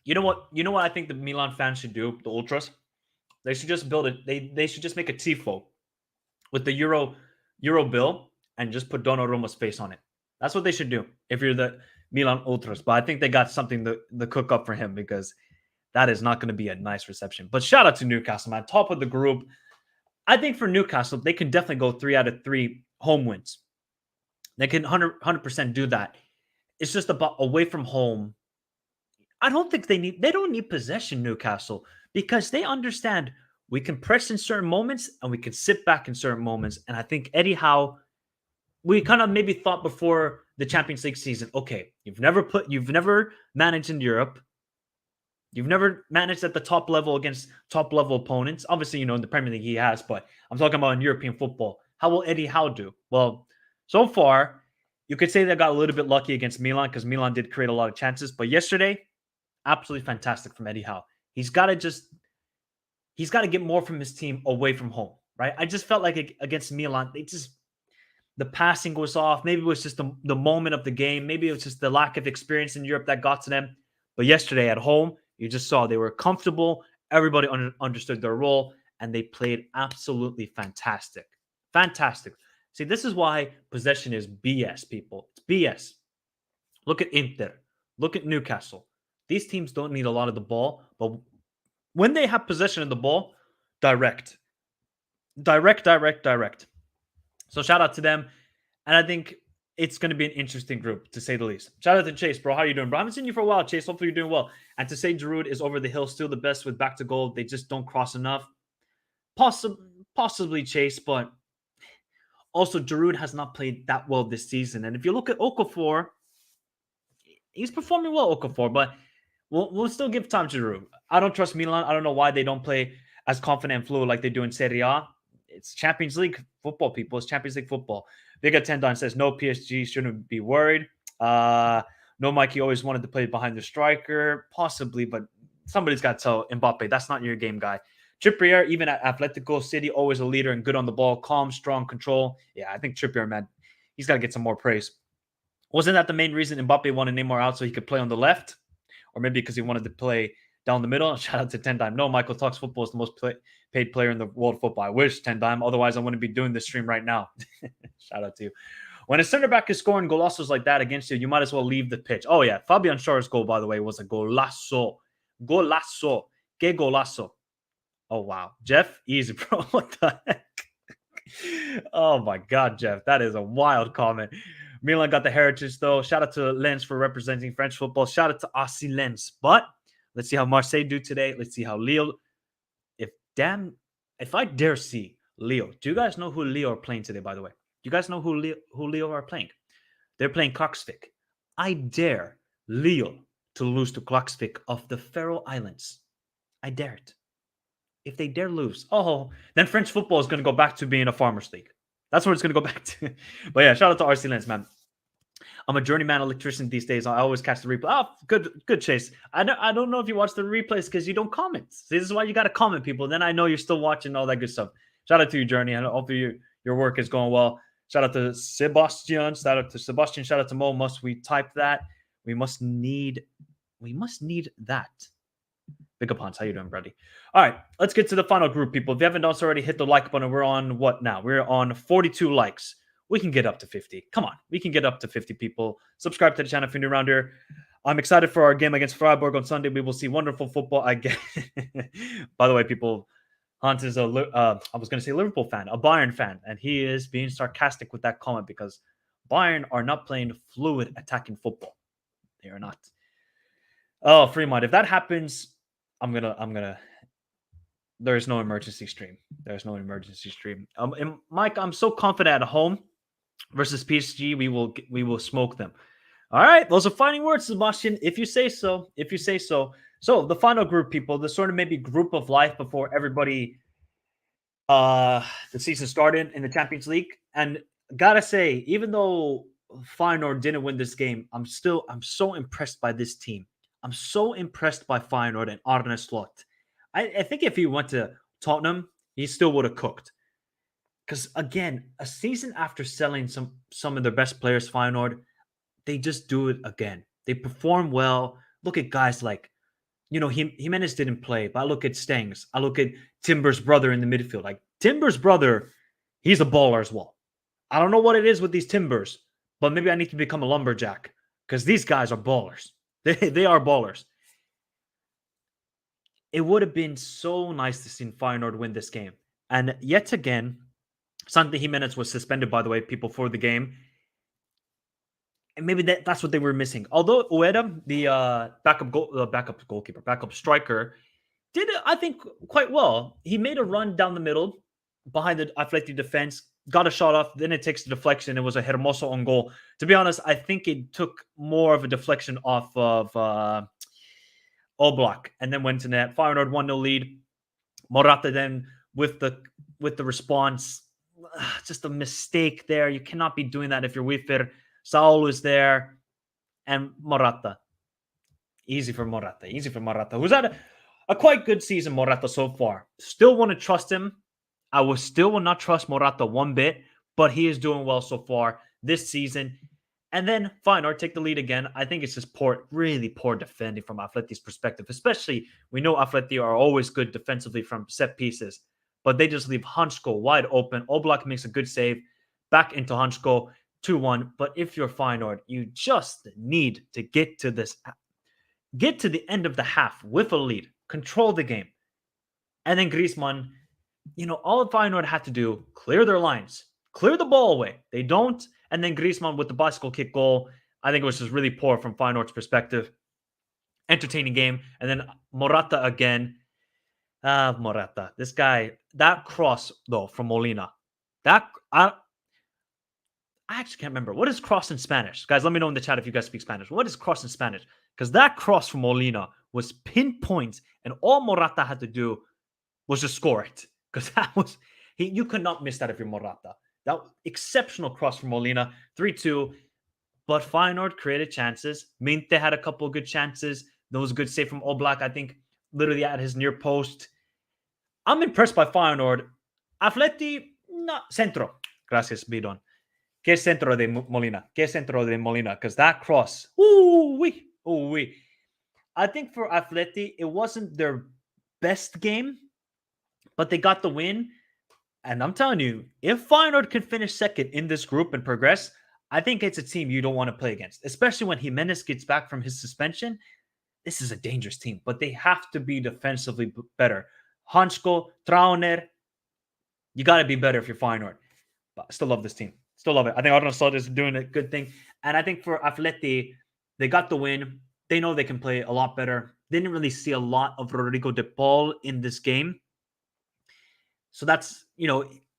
Speaker 1: You know what I think the Milan fans should do, the Ultras? They should just build it. They should just make a tifo with the Euro bill and just put Donnarumma's face on it. That's what they should do if you're the Milan Ultras. But I think they got something to cook up for him, because that is not going to be a nice reception. But shout out to Newcastle, man. Top of the group. I think for Newcastle, they can definitely go 3 out of 3 home wins. They can 100% do that. It's just about away from home. I don't think they don't need possession, Newcastle, because they understand we can press in certain moments and we can sit back in certain moments. And I think Eddie Howe, we kind of maybe thought before the Champions League season, okay, you've never managed in Europe. You've never managed at the top level against top level opponents. Obviously, in the Premier League he has, but I'm talking about in European football. How will Eddie Howe do? Well, so far, you could say they got a little bit lucky against Milan, because Milan did create a lot of chances. But yesterday, absolutely fantastic from Eddie Howe. He's got to get more from his team away from home, right? I just felt like against Milan, the passing was off. Maybe it was just the moment of the game. Maybe it was just the lack of experience in Europe that got to them. But yesterday at home, you just saw they were comfortable. Everybody understood their role, and they played absolutely fantastic. Fantastic. See, this is why possession is BS, people. It's BS. Look at Inter. Look at Newcastle. These teams don't need a lot of the ball, but when they have possession of the ball, direct. So shout out to them. And I think it's going to be an interesting group, to say the least. Shout out to Chase, bro. How you doing, bro? I haven't seen you for a while, Chase. Hopefully you're doing well. And to say Giroud is over the hill, still the best with back to goal. They just don't cross enough. Possibly Chase, but also Giroud has not played that well this season. And if you look at Okafor, he's performing well, Okafor, but we'll still give time to Giroud. I don't trust Milan. I don't know why they don't play as confident and fluid like they do in Serie A. It's Champions League football, people. It's Champions League football. Big Attendon says no, PSG shouldn't be worried. No, Mikey always wanted to play behind the striker, possibly, but somebody's got to tell Mbappe that's not your game, guy. Trippier, even at Atletico City, always a leader and good on the ball, calm, strong, control. Yeah, I think Trippier, man, he's got to get some more praise. Wasn't that the main reason Mbappe wanted Neymar out so he could play on the left? Or maybe because he wanted to play down the middle? Shout out to Tendime. No, Michael Talks Football is the most paid player in the world of football. I wish, Tendime. Otherwise, I wouldn't be doing this stream right now. Shout out to you. When a center back is scoring golazos like that against you, you might as well leave the pitch. Oh, yeah. Fabian Schär's goal, by the way, was a golazo. Golazo. Que golazo. Oh, wow. Jeff, easy, bro. What the heck? Oh, my God, Jeff. That is a wild comment. Milan got the heritage, though. Shout out to Lens for representing French football. Shout out to AC Lens. But let's see how Marseille do today. Let's see how Lille. If I dare see Lille. Do you guys know who Lille are playing today, by the way? Do you guys know who Lille are playing? They're playing Klaksvik. I dare Lille to lose to Klaksvik of the Faroe Islands. I dare it. If they dare lose, then French football is going to go back to being a farmers league. That's what it's going to go back to. But yeah, shout out to RC Lens, man. I'm a journeyman electrician these days. I always catch the replay. Oh, good Chase. I don't know if you watch the replays because you don't comment. See, this is why you got to comment, people. Then I know you're still watching all that good stuff. Shout out to you, Journey. I hope your work is going well. Shout out to Sebastian. Shout out to Sebastian. Shout out to Mo. Must we type that? We must need that. Big up, Hans. How you doing, buddy? All right, let's get to the final group, people. If you haven't done so already, hit the like button. We're on what now? We're on 42 likes. We can get up to 50. Come on. We can get up to 50 people. Subscribe to the channel if you're new around here. I'm excited for our game against Freiburg on Sunday. We will see wonderful football again. By the way, people, Hans is I was going to say Liverpool fan, a Bayern fan, and he is being sarcastic with that comment because Bayern are not playing fluid attacking football. They are not. Oh, Fremont. If that happens, I'm gonna. There's no emergency stream. There's no emergency stream. And Mike, I'm so confident at home versus PSG. We will smoke them. All right, those are fighting words, Sebastian. If you say so. If you say so. So the final group, people. The sort of maybe group of life before everybody. The season started in the Champions League, and gotta say, even though Feyenoord didn't win this game, I'm so impressed by this team. I'm so impressed by Feyenoord and Arne Slot. I think if he went to Tottenham, he still would have cooked. Because again, a season after selling some of their best players, Feyenoord, they just do it again. They perform well. Look at guys like, Jimenez didn't play, but I look at Stengs. I look at Timber's brother in the midfield. Like Timber's brother, he's a baller as well. I don't know what it is with these Timbers, but maybe I need to become a lumberjack because these guys are ballers. They are ballers. It would have been so nice to see Feyenoord win this game. And yet again, Santi Jimenez was suspended, by the way, people, for the game. And maybe that's what they were missing. Although Ueda, the backup striker, did, I think, quite well. He made a run down the middle behind the Atleti defense, got a shot off, then it takes the deflection. It was a Hermoso on goal. To be honest, I think it took more of a deflection off of Oblak and then went to net. Feyenoord 1-0 lead. Morata then with the response. Just a mistake there. You cannot be doing that if you're Wifir. Saul was there. And Morata. Easy for Morata. Who's had a quite good season, Morata, so far. Still want to trust him. I still will not trust Morata one bit, but he is doing well so far this season. And then Feyenoord take the lead again. I think it's just really poor defending from Atleti's perspective. Especially, we know Atleti are always good defensively from set pieces, but they just leave Hansko wide open. Oblak makes a good save. Back into Hansko, 2-1. But if you're Feyenoord, you just need to get to the end of the half with a lead. Control the game. And then Griezmann, all Feyenoord had to do, clear their lines. Clear the ball away. They don't. And then Griezmann with the bicycle kick goal. I think it was just really poor from Feyenoord's perspective. Entertaining game. And then Morata again. Morata. This guy, that cross, though, from Molina. I actually can't remember. What is cross in Spanish? Guys, let me know in the chat if you guys speak Spanish. What is cross in Spanish? Because that cross from Molina was pinpoint, and all Morata had to do was just score it, because that was you could not miss that if you're Morata. That exceptional cross from Molina, 3-2. But Feyenoord created chances. Minte had a couple of good chances. There was a good save from Oblak, I think, literally at his near post. I'm impressed by Feyenoord. Atleti, no, centro. Gracias, Bidon. Que centro de Molina. Que centro de Molina. Because that cross, ooh-wee, ooh-wee. I think for Atleti, it wasn't their best game, but they got the win. And I'm telling you, if Feyenoord can finish second in this group and progress, I think it's a team you don't want to play against, especially when Jimenez gets back from his suspension. This is a dangerous team, but they have to be defensively better. Hansko, Trauner, you got to be better if you're Feyenoord. But I still love this team. Still love it. I think Arnold Slot is doing a good thing. And I think for Atleti, they got the win. They know they can play a lot better. They didn't really see a lot of Rodrigo de Paul in this game. So that's,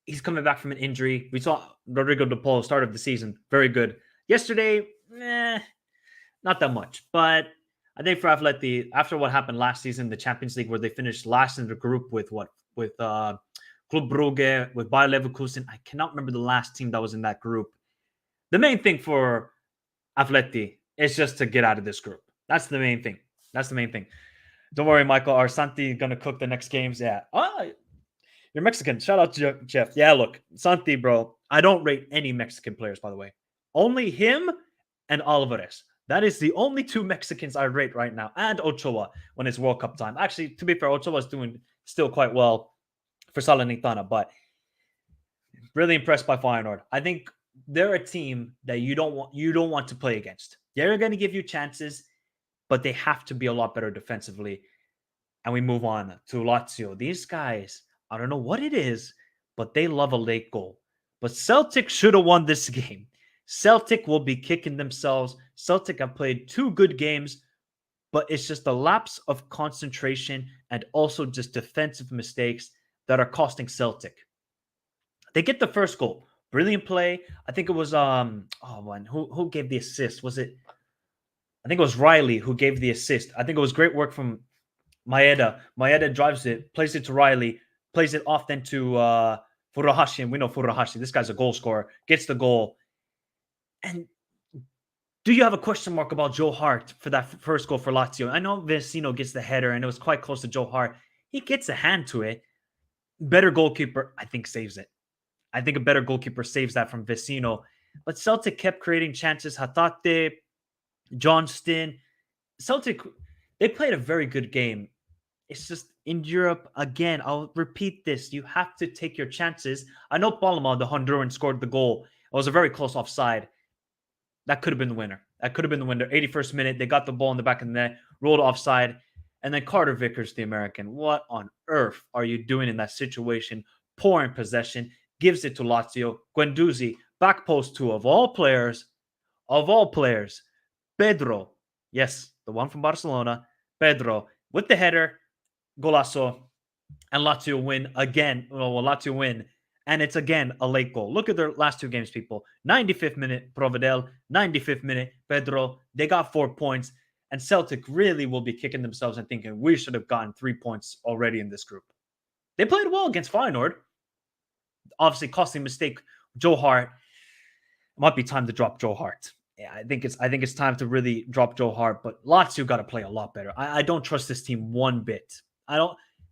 Speaker 1: he's coming back from an injury. We saw Rodrigo de Paul start of the season. Very good. Yesterday, not that much. But I think for Atleti, after what happened last season, the Champions League, where they finished last in the group with Club Brugge, with Bayer Leverkusen. I cannot remember the last team that was in that group. The main thing for Atleti is just to get out of this group. That's the main thing. Don't worry, Michael. Are Santi going to cook the next games? Yeah. You're Mexican. Shout out to Jeff. Yeah, look, Santi, bro. I don't rate any Mexican players, by the way. Only him and Alvarez. That is the only two Mexicans I rate right now. And Ochoa when it's World Cup time. Actually, to be fair, Ochoa is doing still quite well for Salernitana, but really impressed by Feyenoord. I think they're a team that you don't want to play against. They're going to give you chances, but they have to be a lot better defensively. And we move on to Lazio. These guys, I don't know what it is, but they love a late goal. But Celtic should have won this game. Celtic will be kicking themselves. Celtic have played 2 good games, but it's just a lapse of concentration and also just defensive mistakes that are costing Celtic. They get the first goal. Brilliant play. I think it was who gave the assist? Was it? I think it was Riley who gave the assist. I think it was great work from Maeda. Maeda drives it, plays it to Riley, plays it off then to Furuhashi. And we know Furuhashi. This guy's a goal scorer. Gets the goal. And do you have a question mark about Joe Hart for that first goal for Lazio? I know Vecino gets the header, and it was quite close to Joe Hart. He gets a hand to it. Better goalkeeper, I think, saves it. I think a better goalkeeper saves that from Vecino. But Celtic kept creating chances. Hatate, Johnston. Celtic, they played a very good game. It's just in Europe, again, I'll repeat this. You have to take your chances. I know Palma, the Honduran, scored the goal. It was a very close offside. That could have been the winner. 81st minute, they got the ball in the back of the net, rolled offside. And then Carter Vickers, the American. What on earth are you doing in that situation? Poor in possession. Gives it to Lazio. Guendouzi, back post 2 of all players, Pedro. Yes, the one from Barcelona. Pedro with the header. Golazo. And Lazio win again. Lazio win. And it's again a late goal. Look at their last 2 games, people. 95th minute, Provedel. 95th minute, Pedro. They got 4 points. And Celtic really will be kicking themselves and thinking, we should have gotten 3 points already in this group. They played well against Feyenoord. Obviously, costly mistake. Joe Hart. It might be time to drop Joe Hart. Yeah, I think it's time to really drop Joe Hart. But Lazio got to play a lot better. I don't trust this team one bit.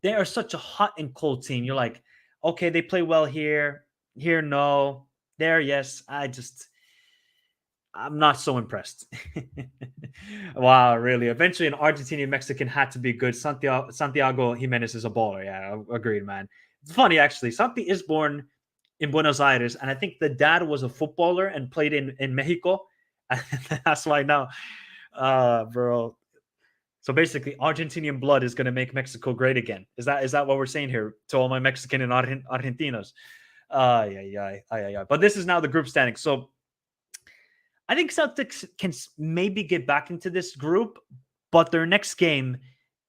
Speaker 1: They are such a hot and cold team. You're like, okay, they play well here. Here, no. There, yes. I'm not so impressed. Wow, really. Eventually, an Argentinian Mexican had to be good. Santiago Jimenez is a baller. Yeah, agreed, man. It's funny, actually. Santi is born in Buenos Aires, and I think the dad was a footballer and played in Mexico. That's why now, bro. So basically, Argentinian blood is going to make Mexico great again. Is that what we're saying here to all my Mexican and Argentinos? But this is now the group standing. So I think Celtics can maybe get back into this group, but their next game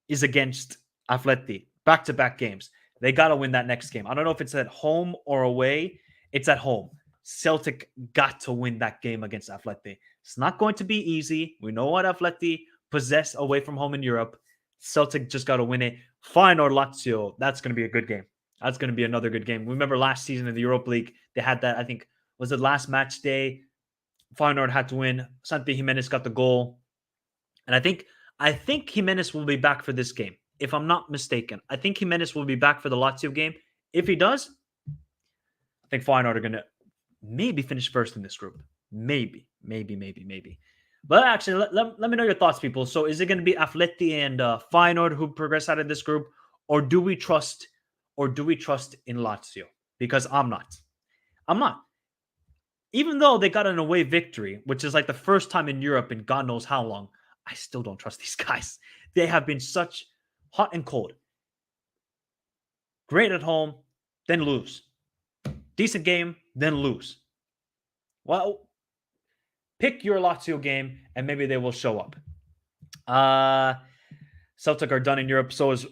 Speaker 1: is against Atleti. Back-to-back games. They got to win that next game. I don't know if it's at home or away. It's at home. Celtic got to win that game against Atleti. It's not going to be easy. We know what Atleti possess away from home in Europe. Celtic just got to win it. Feyenoord Lazio, that's going to be a good game. That's going to be another good game. Remember last season in the Europa League, they had that, I think, was it last match day? Feyenoord had to win. Santi Jimenez got the goal. And I think Jimenez will be back for this game, if I'm not mistaken. I think Jimenez will be back for the Lazio game. If he does, I think Feyenoord are going to maybe finish first in this group. Maybe. But actually, let me know your thoughts, people. So is it going to be Atleti and Feyenoord who progress out of this group, or do we trust in Lazio? Because I'm not. Even though they got an away victory, which is like the first time in Europe in God knows how long, I still don't trust these guys. They have been such hot and cold. Great at home, then lose. Decent game, then lose. Well, pick your Lazio game, and maybe they will show up. Celtic are done in Europe. So is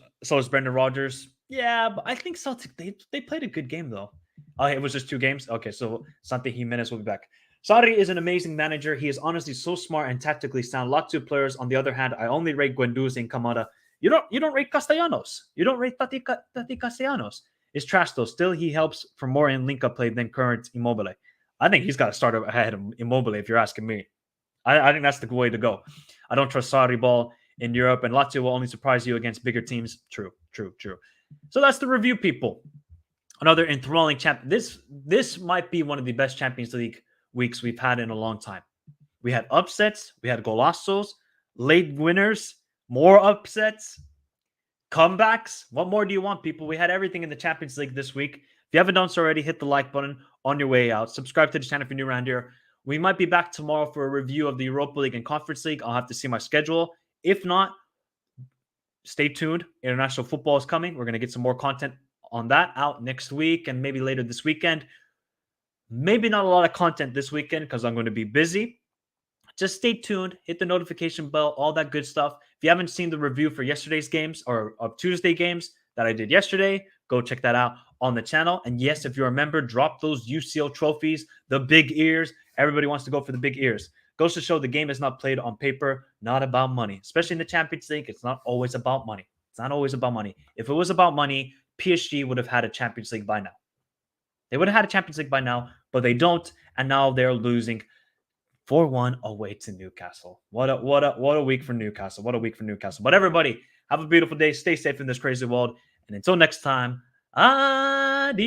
Speaker 1: Brendan Rodgers. Yeah, but I think Celtic, they played a good game, though. Oh, it was just 2 games? Okay, so Santi Jimenez will be back. Sarri is an amazing manager. He is honestly so smart and tactically sound. Lazio players, on the other hand, I only rate Guendouzi and Kamada. You don't rate Castellanos. You don't rate Tati Castellanos. It's trash, though. Still, he helps for more in link-up play than current Immobile. I think he's got to start ahead of Immobile, if you're asking me. I think that's the way to go. I don't trust Sarri ball in Europe, and Lazio will only surprise you against bigger teams. True. So that's the review, people. Another enthralling champ. This might be one of the best Champions League weeks we've had in a long time. We had upsets, we had golazos, late winners, more upsets, comebacks. What more do you want, people? We had everything in the Champions League this week. If you haven't done so already, hit the like button on your way out. Subscribe to the channel if you're new around here. We might be back tomorrow for a review of the Europa League and Conference League. I'll have to see my schedule. If not, stay tuned. International football is coming. We're going to get some more content on that out next week and maybe later this weekend. Maybe not a lot of content this weekend because I'm going to be busy. Just stay tuned. Hit the notification bell, all that good stuff. If you haven't seen the review for yesterday's games or of Tuesday games that I did yesterday, go check that out on the channel. And yes, if you're a member, drop those UCL trophies, the big ears. Everybody wants to go for the big ears. Goes to show the game is not played on paper, not about money. Especially in the Champions League, it's not always about money. It's not always about money. If it was about money, PSG would have had a Champions League by now. They would have had a Champions League by now, but they don't, and now they're losing 4-1 away to Newcastle. What a week for Newcastle. What a week for Newcastle. But everybody, have a beautiful day. Stay safe in this crazy world. And until next time, adios.